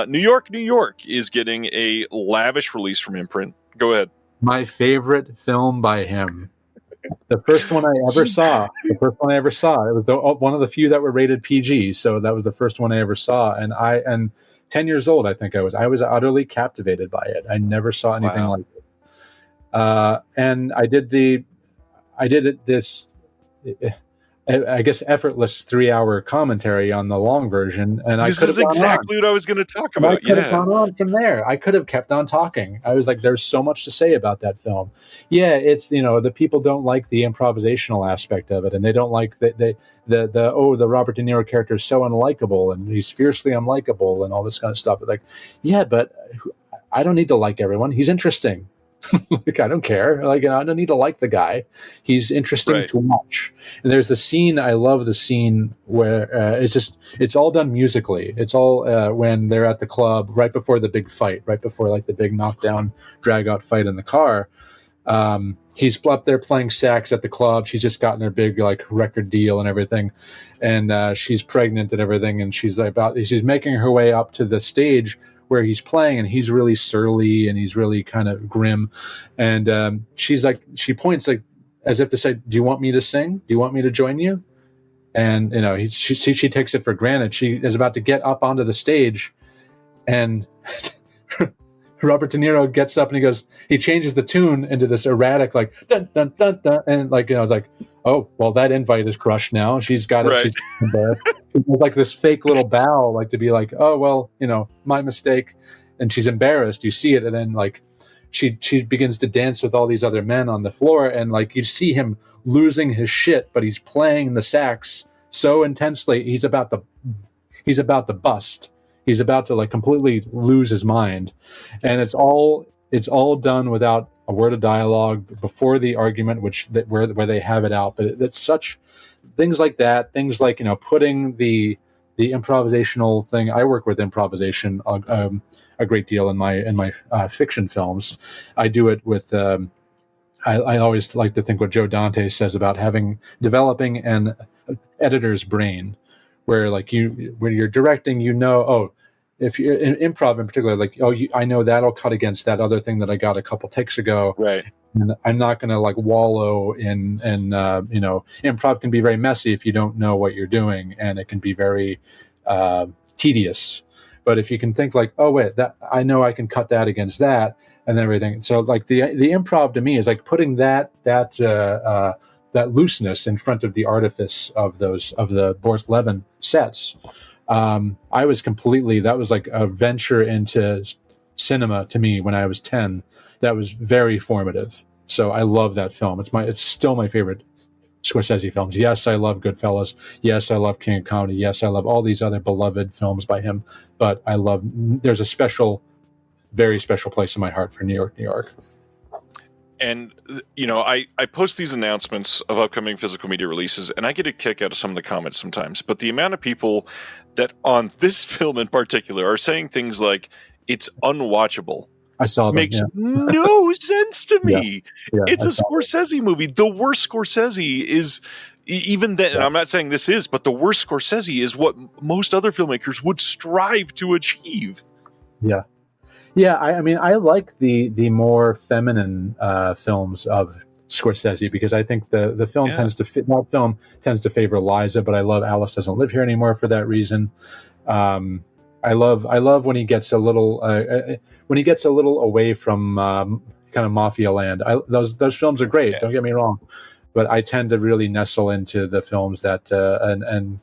New York, New York is getting a lavish release from Imprint. Go ahead. My favorite film by him. The first one I ever saw. It was one of the few that were rated PG. So that was the first one I ever saw. And 10 years old, I think I was utterly captivated by it. I never saw anything like it. And I did this, I guess, effortless 3-hour commentary on the long version. And this is exactly what I was going to talk about. I could have gone on from there. I could have kept on talking. I was like, there's so much to say about that film. Yeah, it's, the people don't like the improvisational aspect of it. And they don't like the Robert De Niro character is so unlikable and he's fiercely unlikable and all this kind of stuff. But like, yeah, but I don't need to like everyone. He's interesting. Like, I don't care. Like, I don't need to like the guy. He's interesting to watch. And there's the scene. I love the scene where it's all done musically. It's all when they're at the club right before the big fight, right before like the big knockdown, drag out fight in the car. He's up there playing sax at the club. She's just gotten her big like record deal and everything, and she's pregnant and everything. And she's making her way up to the stage where he's playing, and he's really surly and he's really kind of grim. And she points like as if to say, "Do you want me to sing? Do you want me to join you?" And she takes it for granted. She is about to get up onto the stage, and Robert De Niro gets up and he changes the tune into this erratic like dun dun dun dun, and like it's like, oh well, that invite is crushed now. She's got it. Right. She's embarrassed. It's like this fake little bow, like to be like, oh well, my mistake, and she's embarrassed. You see it, and then like she begins to dance with all these other men on the floor, and like you see him losing his shit, but he's playing the sax so intensely he's about to bust. He's about to like completely lose his mind, and it's all done without a word of dialogue before the argument, where they have it out. But it's such things like that. Things like putting the improvisational thing. I work with improvisation a great deal in my fiction films. I do it with. I always like to think what Joe Dante says about developing an editor's brain, where like when you're directing, if you're in improv in particular, like, I know that'll cut against that other thing that I got a couple takes ago. Right. And I'm not going to like wallow in improv can be very messy if you don't know what you're doing, and it can be very tedious. But if you can think like, oh wait, that I know I can cut that against that and everything. So like the improv to me is like putting that looseness in front of the artifice of the Boris Levin sets. That was like a venture into cinema to me when I was 10. That was very formative. So I love that film. It's still my favorite Scorsese films. Yes, I love Goodfellas. Yes, I love King of Comedy. Yes, I love all these other beloved films by him. But there's a very special place in my heart for New York, New York. And, I post these announcements of upcoming physical media releases, and I get a kick out of some of the comments sometimes. But the amount of people that on this film in particular are saying things like, it's unwatchable. I saw them, makes no sense to me. Yeah, it's a Scorsese movie. The worst Scorsese is, even then, and I'm not saying this is, but the worst Scorsese is what most other filmmakers would strive to achieve. Yeah. Yeah, I mean, I like the more feminine films of Scorsese, because I think the film tends to favor Liza, but I love Alice Doesn't Live Here Anymore for that reason. I love when he gets a little away from kind of mafia land. Those films are great. Don't get me wrong, but I tend to really nestle into the films that and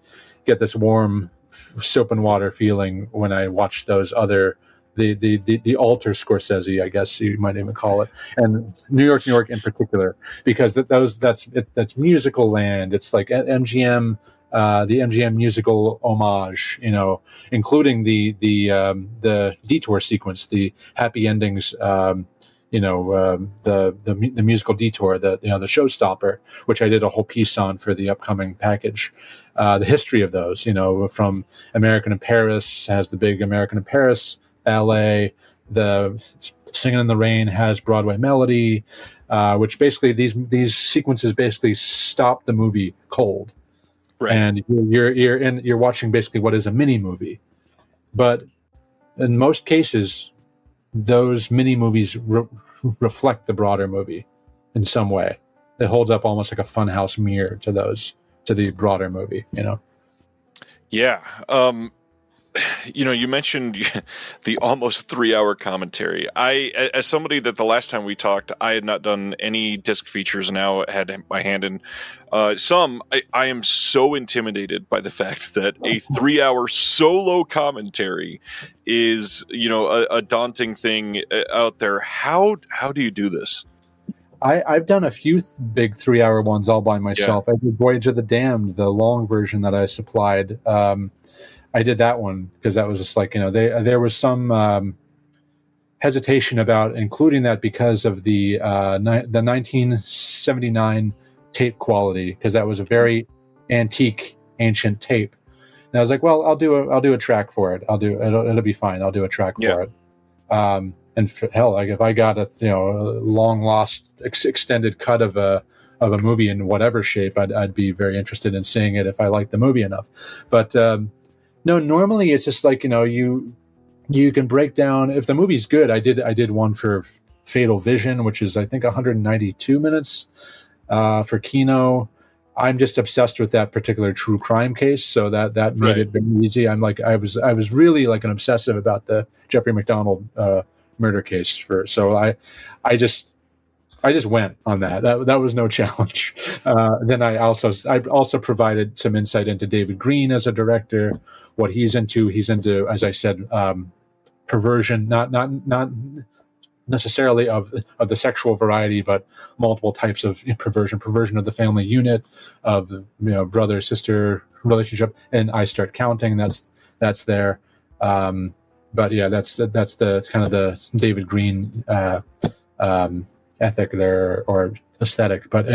get this warm soap and water feeling when I watch those other. The alter Scorsese, I guess you might even call it, and New York, New York in particular, because that's musical land. It's like MGM, the MGM musical homage, including the detour sequence, the happy endings, the musical detour, the showstopper, which I did a whole piece on for the upcoming package. The history of those, from American in Paris has the big American in Paris ballet, the Singing in the Rain has Broadway Melody, which basically these sequences basically stop the movie cold, right? And you're watching basically what is a mini movie, but in most cases, those mini movies reflect the broader movie in some way. It holds up almost like a funhouse mirror to the broader movie. Yeah. You mentioned the almost 3-hour commentary. As somebody that the last time we talked, I had not done any disc features. Now I had my hand in some. I am so intimidated by the fact that a 3-hour solo commentary is, a daunting thing out there. How do you do this? I've done a few big 3-hour ones all by myself. I did Voyage of the Damned, the long version that I supplied. I did that one because that was just like, there was some hesitation about including that because of the 1979 tape quality, because that was a very antique, ancient tape. And I was like, well, I'll do a track for it. It'll be fine. I'll do a track for it. And hell, like if I got a long lost extended cut of a movie in whatever shape, I'd be very interested in seeing it if I liked the movie enough. But no, normally it's just like, you can break down if the movie's good. I did one for Fatal Vision, which is I think 192 minutes for Kino. I'm just obsessed with that particular true crime case, so that made it very easy. I'm like I was really like an obsessive about the Jeffrey McDonald murder case so I just went on that. That was no challenge. Then I also provided some insight into David Green as a director, what he's into. He's into, as I said, perversion, not necessarily of the sexual variety, but multiple types of perversion of the family unit, of brother sister relationship, and I start counting. That's there. But yeah, that's the kind of the David Green ethic there, or aesthetic. But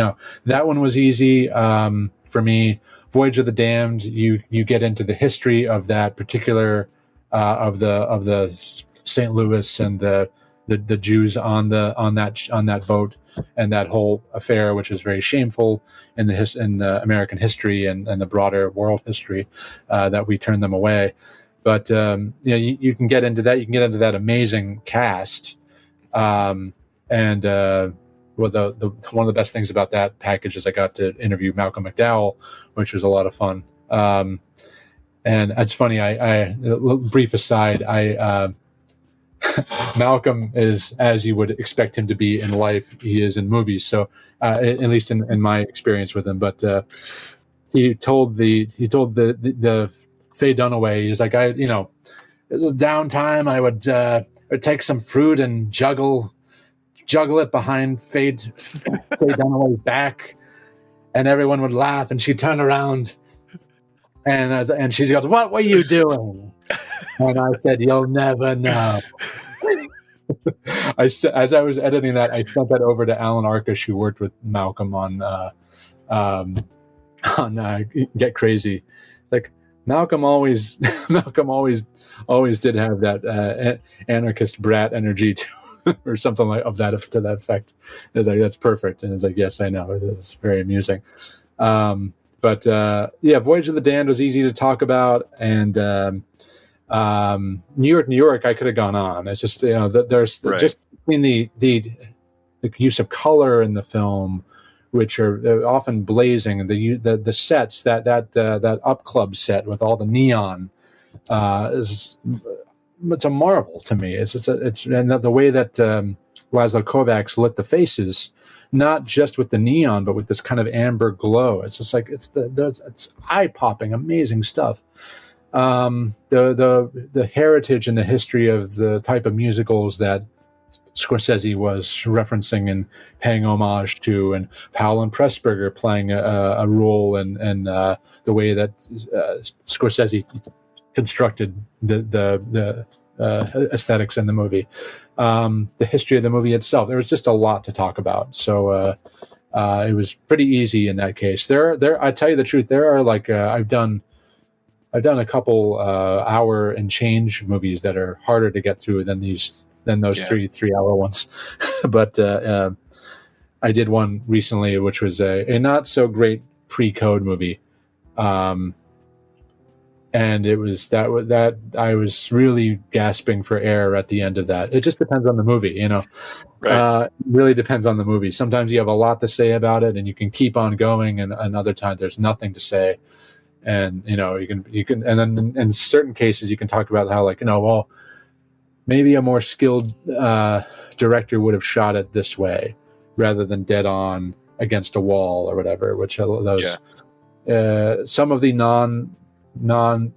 that one was easy for me. Voyage of the Damned, you get into the history of that particular of the St. Louis and the Jews on that boat, and that whole affair, which is very shameful in the American history and the broader world history, that we turned them away. But you can get into that. You can get into that amazing cast, and one of the best things about that package is I got to interview Malcolm McDowell, which was a lot of fun. And it's funny. A brief aside. Malcolm is, as you would expect him to be in life, he is in movies. So at least in my experience with him, but he told the Faye Dunaway, he was like, it was a downtime. I would take some fruit and juggle it behind Faye Dunaway's back, and everyone would laugh, and she'd turn around and she goes, "What were you doing?" And I said, "You'll never know." As I was editing that, I sent that over to Alan Arkish, who worked with Malcolm on Get Crazy. It's like, Malcolm always did have that anarchist brat energy too, or something to that effect. It's like, that's perfect, and it's like, yes, I know, it's very amusing. But Voyage of the Damned was easy to talk about, and New York, I could have gone on. It's just there's right. Just between the use of color in the film, which are often blazing, the sets, that Up Club set with all the neon, it's a marvel to me. It's and the way that Laszlo Kovacs lit the faces, not just with the neon, but with this kind of amber glow. It's just like it's eye-popping, amazing stuff. The heritage and the history of the type of musicals that Scorsese was referencing and paying homage to, and Powell and Pressburger playing a role in the way that Scorsese constructed the aesthetics in the movie, the history of the movie itself. There was just a lot to talk about, so it was pretty easy in that case. I tell you the truth, there are I've done a couple hour and change movies that are harder to get through than those 3-hour ones. But I did one recently, which was a not so great pre-code movie, and it was that I was really gasping for air at the end of that. It just depends on the movie, Right. It really depends on the movie. Sometimes you have a lot to say about it, and you can keep on going, and other times there's nothing to say. And you can, and then in certain cases you can talk about how maybe a more skilled director would have shot it this way rather than dead on against a wall or whatever. Which those some of the non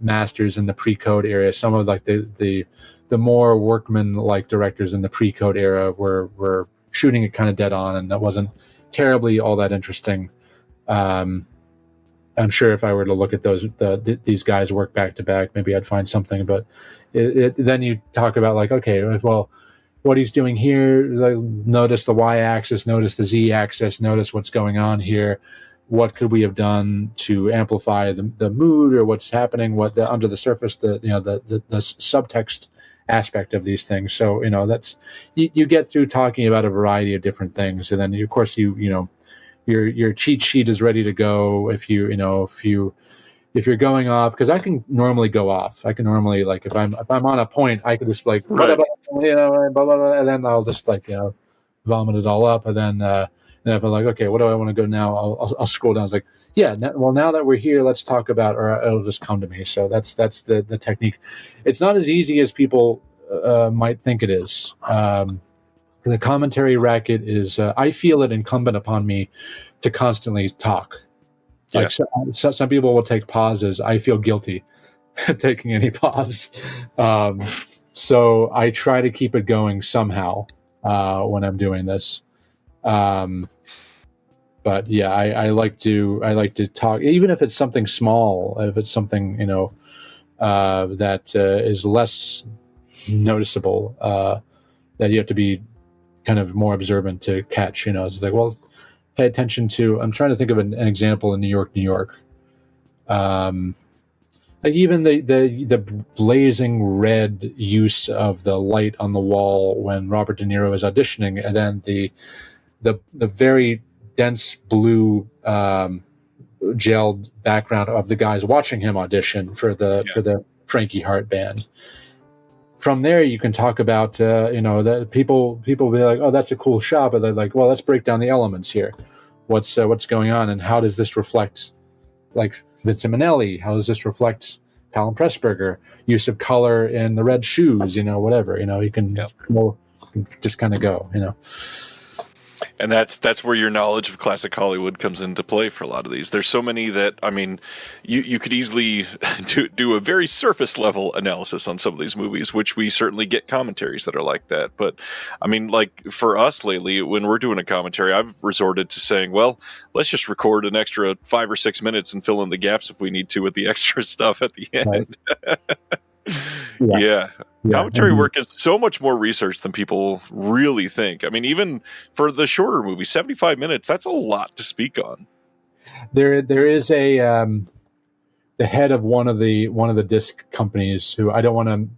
masters in the pre-code area, some of the more workman like directors in the pre-code era were shooting it kind of dead on, and that wasn't terribly all that interesting. I'm sure if I were to look at these guys work back to back, maybe I'd find something. But then you talk about what he's doing here. Notice the y-axis, notice the z-axis, notice what's going on here. What could we have done to amplify the mood, or what's happening? What under the surface, the subtext aspect of these things. So that's you get through talking about a variety of different things, and then of course your cheat sheet is ready to go if you're going off, because I can normally go off. I can normally, if I'm on a point, I can just right. blah, blah, blah, and then I'll just vomit it all up, and then if I'm okay, what do I want to go now? I'll scroll down. It's now that we're here, let's talk about, or it'll just come to me. So that's the technique. It's not as easy as people might think it is. The commentary racket is, I feel it incumbent upon me to constantly talk. Yeah. Some people will take pauses. I feel guilty taking any pause. So I try to keep it going somehow. when I'm doing this. But yeah, I like to talk, even if it's something small, if it's something that is less noticeable, that you have to be kind of more observant to catch. It's like, well, pay attention to. I'm trying to think of an example in New York. Like even the blazing red use of the light on the wall when Robert De Niro is auditioning, and then the very dense blue gelled background of the guys watching him audition for the Frankie Hart band. From there, you can talk about that people be like, oh, that's a cool shot, but they're like, well, let's break down the elements here. What's going on, and how does this reflect, like, Vince Minnelli? How does this reflect Palin Pressburger? Use of color in the red shoes, whatever. You can just kind of go, And that's where your knowledge of classic Hollywood comes into play for a lot of these. There's so many that, I mean, you could easily do a very surface level analysis on some of these movies, which we certainly get commentaries that are like that. But I mean, like for us lately, when we're doing a commentary, I've resorted to saying, well, let's just record an extra 5 or 6 minutes and fill in the gaps if we need to with the extra stuff at the end. Right. Yeah. Commentary work is so much more research than people really think. I mean, even for the shorter movie, 75 minutes, that's a lot to speak on. There is the head of one of the disc companies who I don't want to.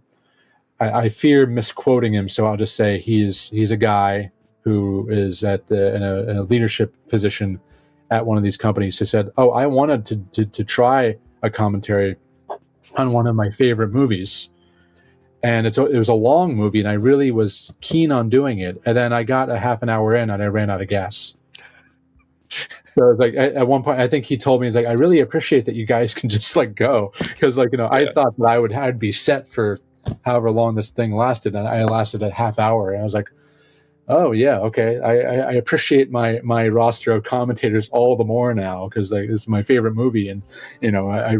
I fear misquoting him, so I'll just say he's a guy who is in a leadership position at one of these companies who said, "Oh, I wanted to try a commentary on one of my favorite movies." And it was a long movie, and I really was keen on doing it. And then I got a half an hour in, and I ran out of gas. So it's like at one point, I think he told me, he's like, "I really appreciate that you guys can just like go," because I thought that I'd be set for however long this thing lasted, and I lasted a half hour, and I was like, "Oh yeah, okay." I appreciate my roster of commentators all the more now because like this is my favorite movie, and I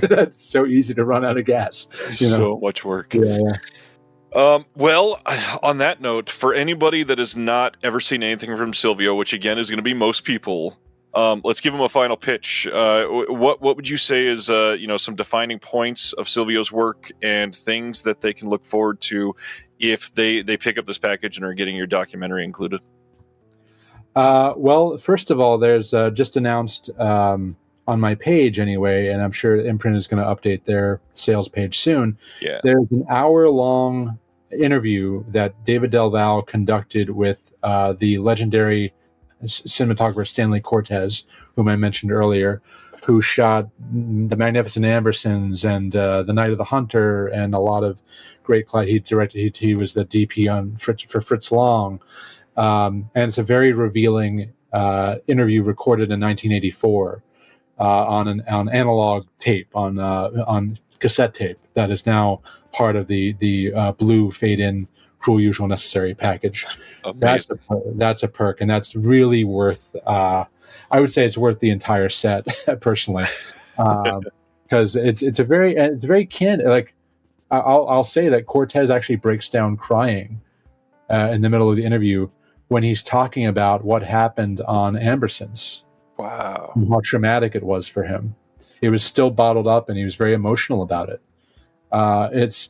that's so easy to run out of gas. So much work. Yeah. Well, on that note, for anybody that has not ever seen anything from Silvio, which again is going to be most people, let's give him a final pitch. What would you say is some defining points of Silvio's work and things that they can look forward to if they pick up this package and are getting your documentary included? Well, first of all, there's just announced on my page anyway, and I'm sure Imprint is going to update their sales page soon. Yeah. There's an hour-long interview that David Del Valle conducted with the legendary cinematographer Stanley Cortez, whom I mentioned earlier, who shot The Magnificent Ambersons and The Night of the Hunter and a lot of great. He directed. He was the DP for Fritz Lang, and it's a very revealing interview recorded in 1984 on analog tape on cassette tape that is now part of the blue fade-in Cruel Usual Necessary package. Amazing. That's a perk, and that's really worth. I would say it's worth the entire set, personally, because it's very candid. Like I'll say that Cortez actually breaks down crying in the middle of the interview when he's talking about what happened on Ambersons. Wow, and how traumatic it was for him. It was still bottled up, and he was very emotional about it.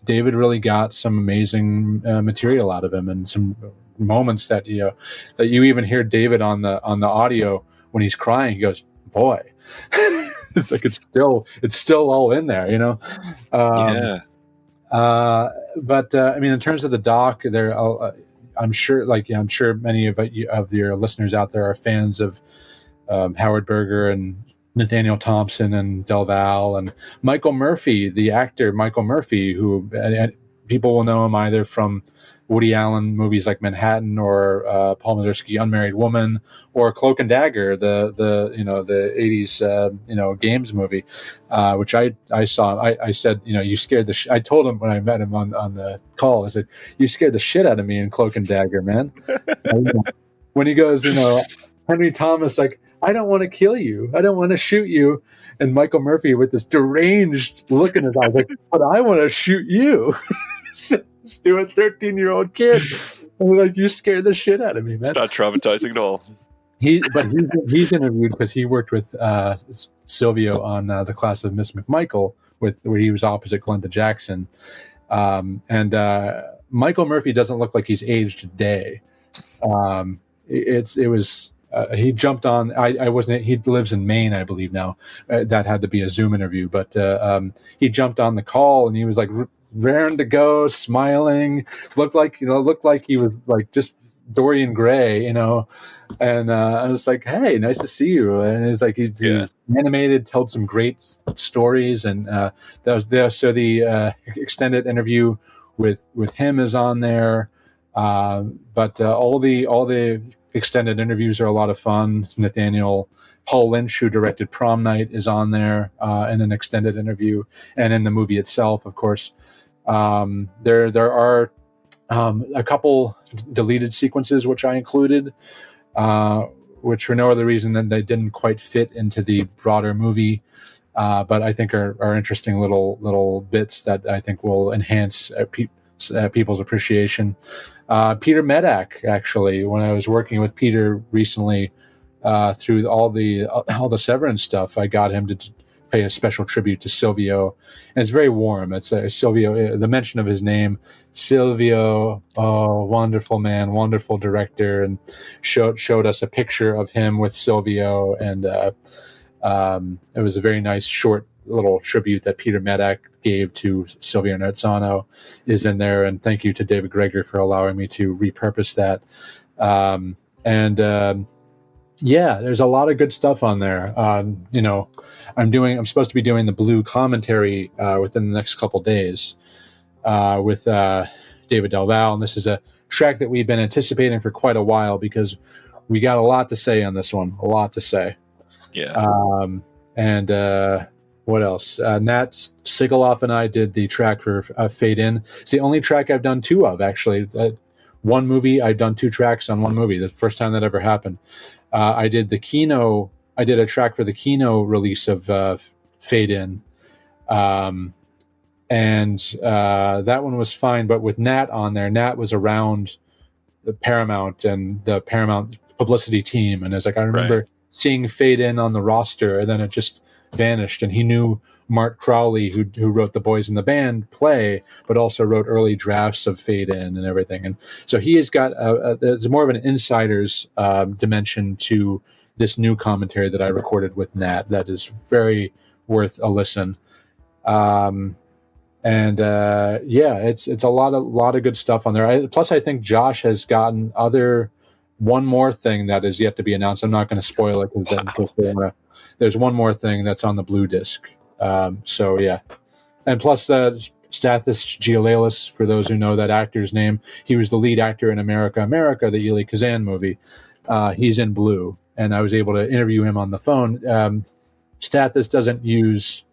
David really got some amazing material out of him, and some moments that that you even hear David on the audio when he's crying. He goes, "Boy," it's like it's still all in there, yeah. But I mean, in terms of the doc, I'm sure many of your listeners out there are fans of Howard Berger and Nathaniel Thompson and Del Valle and Michael Murphy, the actor Michael Murphy, who people will know him either from Woody Allen movies like Manhattan or Paul Mazursky Unmarried Woman or Cloak and Dagger, the 80s games movie, which I saw. I said, you scared the I told him when I met him on the call, I said, "You scared the shit out of me in Cloak and Dagger, man." When he goes, Henry Thomas, like, "I don't want to kill you. I don't want to shoot you." And Michael Murphy with this deranged look in his eyes, like, "But I want to shoot you." Stupid 13-year-old kid. I'm like, you scared the shit out of me, man. It's not traumatizing at all. He's interviewed because he worked with Silvio on the Class of Miss McMichael, where he was opposite Glenda Jackson, and Michael Murphy doesn't look like he's aged a day. He jumped on. I wasn't. He lives in Maine, I believe now. That had to be a Zoom interview, but he jumped on the call and he was like raring to go, smiling. Looked like he was like just Dorian Gray, And I was like, "Hey, nice to see you." And he's like, he's animated, told some great stories, and that was there. So the extended interview with him is on there, but all the extended interviews are a lot of fun. Paul Lynch, who directed Prom Night, is on there in an extended interview, and in the movie itself, of course. There are a couple deleted sequences which I included, which for no other reason than they didn't quite fit into the broader movie, but I think are interesting little bits that I think will enhance people's appreciation. Peter Medak, actually, when I was working with Peter recently through all the Severance stuff, I got him to pay a special tribute to Silvio, and it's very warm. It's Silvio. The mention of his name, Silvio, wonderful man, wonderful director, and showed us a picture of him with Silvio, and it was a very nice short little tribute that Peter Medak gave to Silvio Narizzano is in there, and thank you to David Greger for allowing me to repurpose that. Yeah, there's a lot of good stuff on there. I'm supposed to be doing the Blue commentary within the next couple days with David Del Valle, and this is a track that we've been anticipating for quite a while because we got a lot to say on this one. A lot to say. Yeah. What else? Nat Sigaloff and I did the track for Fade In. It's the only track I've done two of, actually. One movie, I've done two tracks on one movie. The first time that ever happened. I did a track for the Kino release of Fade In. And that one was fine, but with Nat on there, Nat was around the Paramount and the Paramount publicity team. And it's like, I remember seeing Fade In on the roster, and then it just vanished. And he knew Mark Crowley, who wrote The Boys in the Band play, but also wrote early drafts of Fade In and everything. And so he has got there's more of an insider's dimension to this new commentary that I recorded with Nat that is very worth a listen. It's a lot of good stuff on there. Plus, I think Josh has gotten one more thing that is yet to be announced. I'm not going to spoil it because there's one more thing that's on the Blue disc. And plus Stathis Gialalis, for those who know that actor's name, he was the lead actor in America, the Elie Kazan movie. He's in Blue, and I was able to interview him on the phone. Stathis doesn't use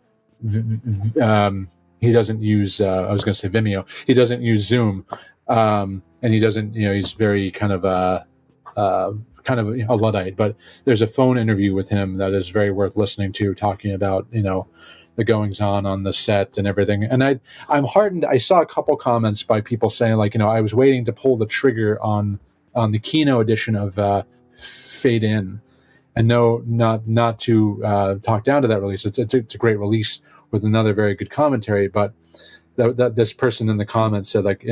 he doesn't use I was going to say Vimeo. He doesn't use Zoom, and he doesn't, he's very kind of a Luddite, but there's a phone interview with him that is very worth listening to, talking about the goings on the set and everything. And I'm heartened. I saw a couple comments by people saying, like, I was waiting to pull the trigger on the Kino edition of Fade In, and no, not to talk down to that release. It's a great release with another very good commentary, but that this person in the comments said, like,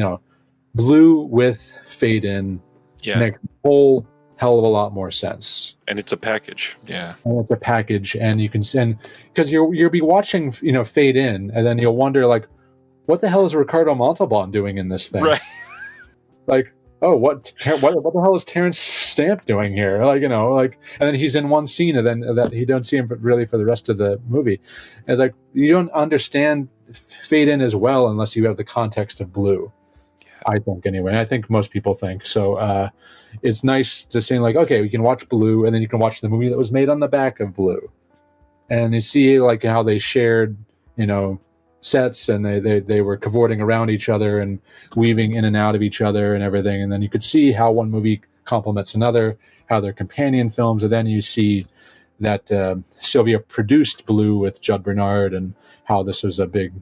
Blue with Fade In makes a whole hell of a lot more sense. And it's a package. Yeah. And it's a package, and you can send, because you'll be watching, Fade In, and then you'll wonder, like, what the hell is Ricardo Montalban doing in this thing? Right. Like, oh, what the hell is Terrence Stamp doing here? Like, and then he's in one scene, and then that you don't see him really for the rest of the movie. And it's like, you don't understand Fade In as well unless you have the context of Blue. I think, anyway. I think most people think so. It's nice to say, like, okay, we can watch Blue, and then you can watch the movie that was made on the back of Blue, and you see, like, how they shared, sets, and they were cavorting around each other and weaving in and out of each other and everything. And then you could see how one movie complements another, how they're companion films, and then you see that Sylvia produced Blue with Judd Bernard, and how this was a big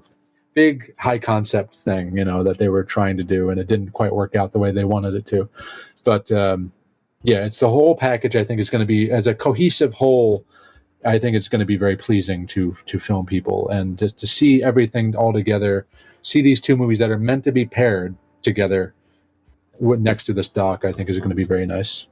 big high concept thing, that they were trying to do, and it didn't quite work out the way they wanted it to. But yeah, it's the whole package. I think is going to be, as a cohesive whole, I think it's going to be very pleasing to film people, and just to see everything all together, see these two movies that are meant to be paired together next to this doc, I think is going to be very nice.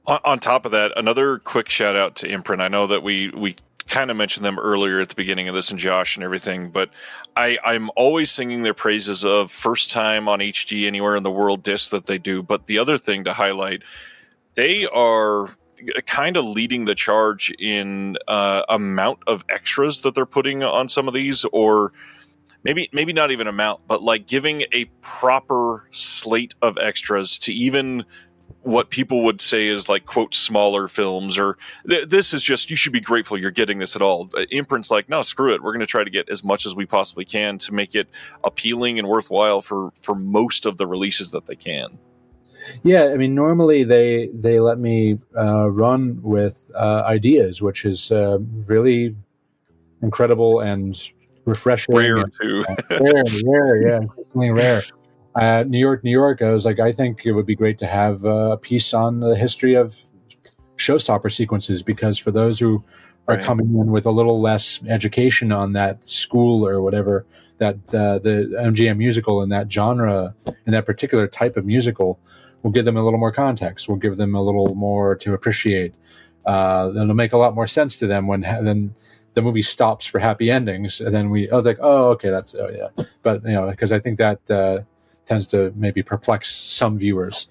On top of that, another quick shout out to Imprint. I know that we kind of mentioned them earlier at the beginning of this, and Josh and everything, but I'm always singing their praises of first time on HD anywhere in the world discs that they do. But the other thing to highlight, they are kind of leading the charge in amount of extras that they're putting on some of these, or maybe not even amount, but like giving a proper slate of extras to even what people would say is like, quote, smaller films, or this is just, you should be grateful you're getting this at all. Imprint's like, no, screw it. We're going to try to get as much as we possibly can to make it appealing and worthwhile for most of the releases that they can. Yeah, I mean, normally they let me run with ideas, which is really incredible and refreshing. Rare, too. Rare, yeah, increasingly rare. New York, I was like, I think it would be great to have a piece on the history of showstopper sequences, because for those who are coming in with a little less education on that school or whatever, that the MGM musical and that genre and that particular type of musical, we'll give them a little more context. We'll give them a little more to appreciate. It'll make a lot more sense to them when then the movie stops for happy endings, and then that's But because I think that tends to maybe perplex some viewers.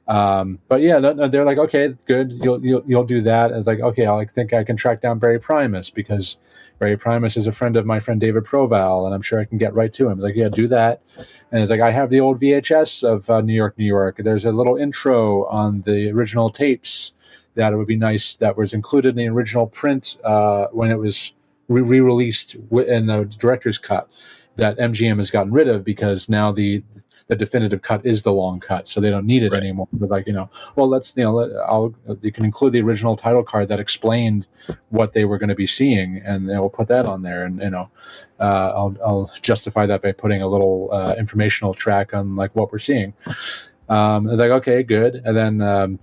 But yeah, they're like, okay, good. You'll do that. And it's like, okay, I think I can track down Barry Primus, because Barry Primus is a friend of my friend David Proval, and I'm sure I can get right to him. It's like, yeah, do that. And it's like, I have the old VHS of New York. There's a little intro on the original tapes that it would be nice that was included in the original print when it was re-released in the director's cut that MGM has gotten rid of, because now the definitive cut is the long cut, so they don't need it anymore. But like, let's, you can include the original title card that explained what they were going to be seeing, and we'll put that on there. And I'll justify that by putting a little informational track on like what we're seeing. It's like, okay, good. And then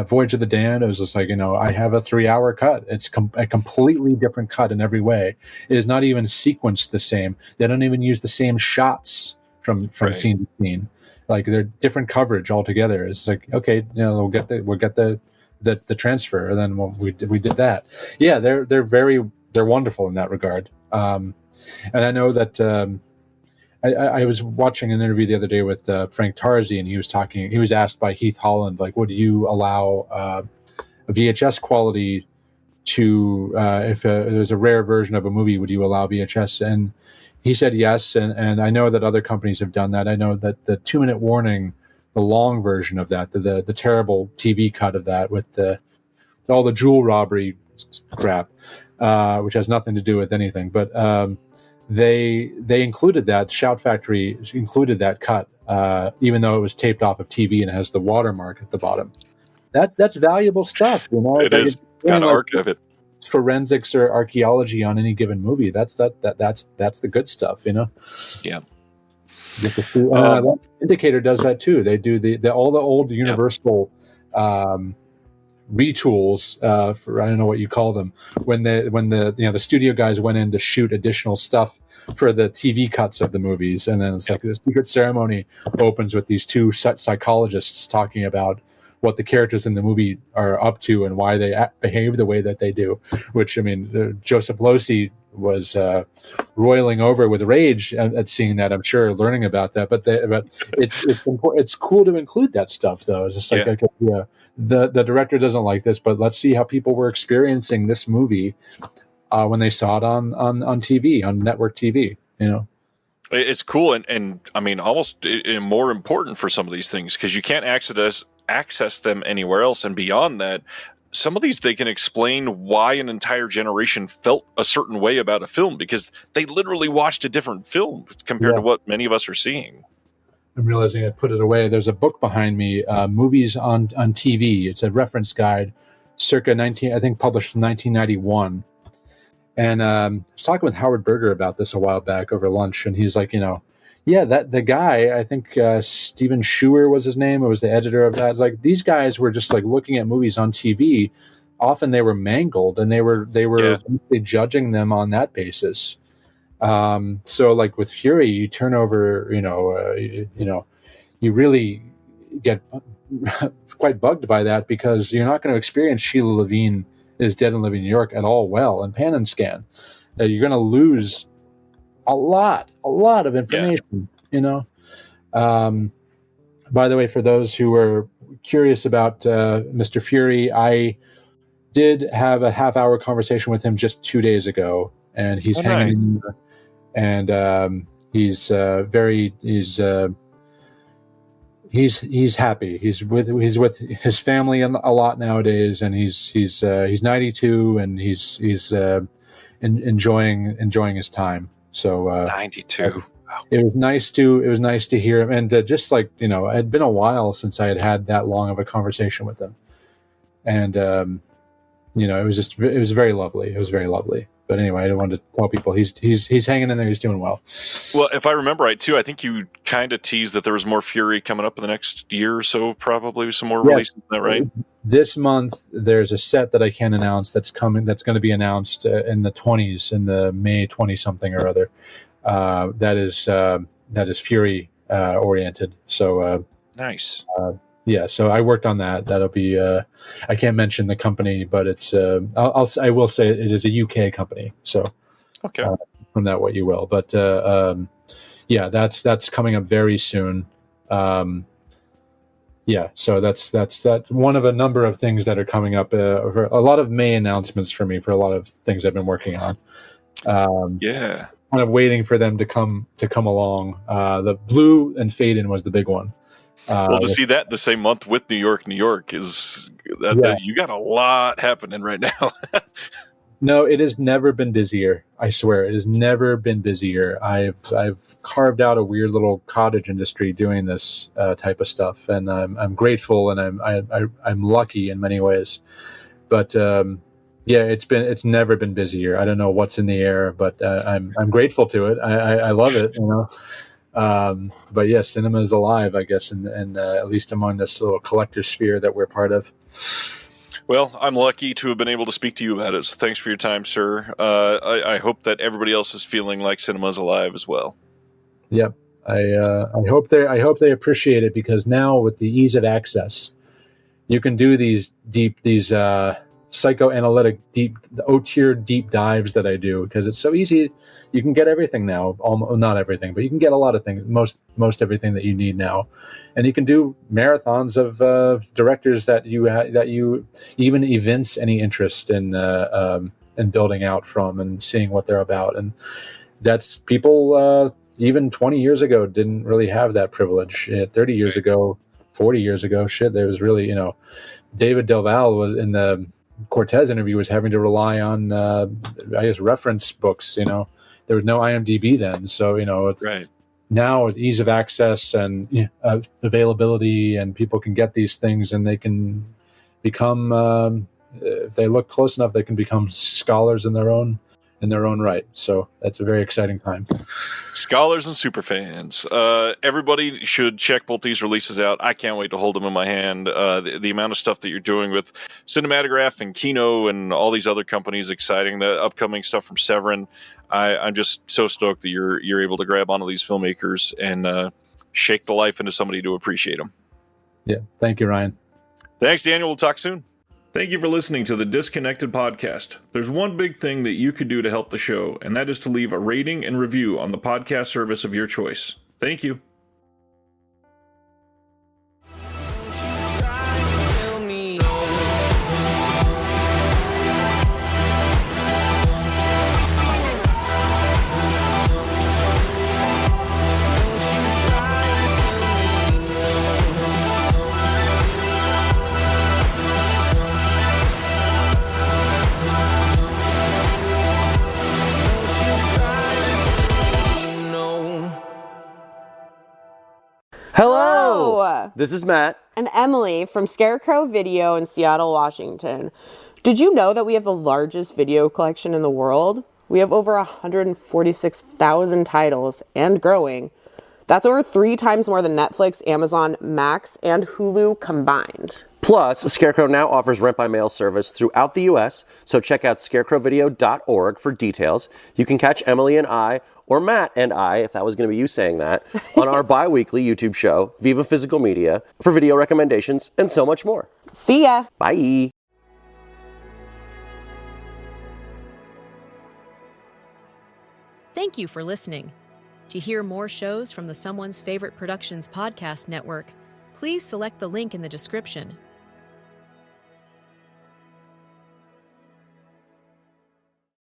Voyage of the Damned, it was just like, I have a 3-hour cut. It's a completely different cut in every way. It is not even sequenced the same. They don't even use the same shots from scene to scene. Like, they're different coverage altogether. It's like, okay, we'll get the transfer, and then we did that. Yeah, they're wonderful in that regard. And I know that I was watching an interview the other day with Frank Tarzi, and he was asked by Heath Holland, like, would you allow a VHS quality to, if there's a rare version of a movie, would you allow VHS? And he said yes, and I know that other companies have done that. I know that the 2-minute warning, the long version of that, the terrible TV cut of that with all the jewel robbery crap, which has nothing to do with anything, but they included that. Shout Factory included that cut, even though it was taped off of TV and it has the watermark at the bottom. That's valuable stuff. It is. Got to archive it. Forensics or archaeology on any given movie. That's the good stuff. Yeah. Indicator does that too. They do all the old Universal retools for, I don't know what you call them, when the studio guys went in to shoot additional stuff for the TV cuts of the movies, and then it's like the secret ceremony opens with these two psychologists talking about what the characters in the movie are up to and why they behave the way that they do, which, I mean, Joseph Losey was roiling over with rage at seeing that, I'm sure, learning about that. But it's important. It's cool to include that stuff, though. It's just like, okay, the director doesn't like this, but let's see how people were experiencing this movie when they saw it on TV, on network TV, It's cool, and I mean, almost more important for some of these things, because you can't access them anywhere else. And beyond that, some of these, they can explain why an entire generation felt a certain way about a film, because they literally watched a different film compared to what many of us are seeing. I'm realizing I put it away. There's a book behind me, Movies on TV. It's a reference guide, circa 19, I think published in 1991. And I was talking with Howard Berger about this a while back over lunch, and he's like, yeah, that the guy, I think Steven Schuer was his name, who was the editor of that. It's like these guys were just like looking at movies on TV. Often they were mangled, and they were basically judging them on that basis. So like with Fury, you turn over, you really get quite bugged by that, because you're not going to experience Sheila Levine is Dead and Living in New York at all well in Pan and Scan. You're going to lose a lot of information, By the way, for those who are curious about Mr. Fury, I did have a half-hour conversation with him just 2 days ago, and he's hanging in there, and he's happy. He's with his family a lot nowadays, and he's 92, and he's enjoying his time. So 92. It was nice to hear him, and just like it had been a while since I had that long of a conversation with him, and it was very lovely. It was very lovely. But anyway, I wanted to tell people he's hanging in there. He's doing well. Well, if I remember right, too, I think you kind of teased that there was more Fury coming up in the next year or so, probably some more releases. Is that right? This month, there's a set that I can't announce that's coming. That's going to be announced in the 20s, in the May 20-something or other. That is Fury oriented. So nice. Yeah, so I worked on that. That'll be. I can't mention the company, but it's. I will say it is a UK company. So, okay. From that, what you will. But yeah, that's coming up very soon. Yeah, so that's one of a number of things that are coming up. A lot of May announcements for me for a lot of things I've been working on. Yeah, kind of waiting for them to come along. The Blue and Fade In was the big one. Well, to see that the same month with New York is that you got a lot happening right now. No, it has never been busier. I swear, it has never been busier. I've carved out a weird little cottage industry doing this type of stuff, and I'm grateful, and I'm lucky in many ways. But yeah, it's never been busier. I don't know what's in the air, but I'm grateful to it. I love it, But yeah, cinema is alive, I guess, and at least among this little collector sphere that we're part of. Well, I'm lucky to have been able to speak to you about it. So thanks for your time, sir. I hope that everybody else is feeling like cinema is alive as well. Yep. I hope they appreciate it, because now with the ease of access, you can do these psychoanalytic O-tier deep dives that I do, because it's so easy. You can get everything now, almost, not everything, but you can get a lot of things, most everything that you need now, and you can do marathons of directors that you even evince any interest in building out from and seeing what they're about. And that's people even 20 years ago didn't really have that privilege. 30 years ago, 40 years ago, there was really, David Del Valle was in the Cortez interview was having to rely on, I guess, reference books. There was no IMDb then, so it's right. Now with ease of access and availability, and people can get these things, and they can become, if they look close enough, they can become scholars in their own right. So that's a very exciting time. Scholars and superfans. Everybody should check both these releases out. I can't wait to hold them in my hand. The amount of stuff that you're doing with Cinematograph and Kino and all these other companies, exciting. The upcoming stuff from Severin. I'm just so stoked that you're able to grab onto these filmmakers and shake the life into somebody to appreciate them. Yeah. Thank you, Ryan. Thanks, Daniel. We'll talk soon. Thank you for listening to the Disconnected Podcast. There's one big thing that you could do to help the show, and that is to leave a rating and review on the podcast service of your choice. Thank you. Hello! This is Matt and Emily from Scarecrow Video in Seattle, Washington. Did you know that we have the largest video collection in the world? We have over 146,000 titles and growing. That's over 3 times more than Netflix, Amazon, Max, and Hulu combined. Plus, Scarecrow now offers rent-by-mail service throughout the U.S., so check out scarecrowvideo.org for details. You can catch Emily and I, or Matt and I, if that was going to be you saying that, on our bi-weekly YouTube show, Viva Physical Media, for video recommendations and so much more. See ya! Bye! Thank you for listening. To hear more shows from the Someone's Favorite Productions podcast network, please select the link in the description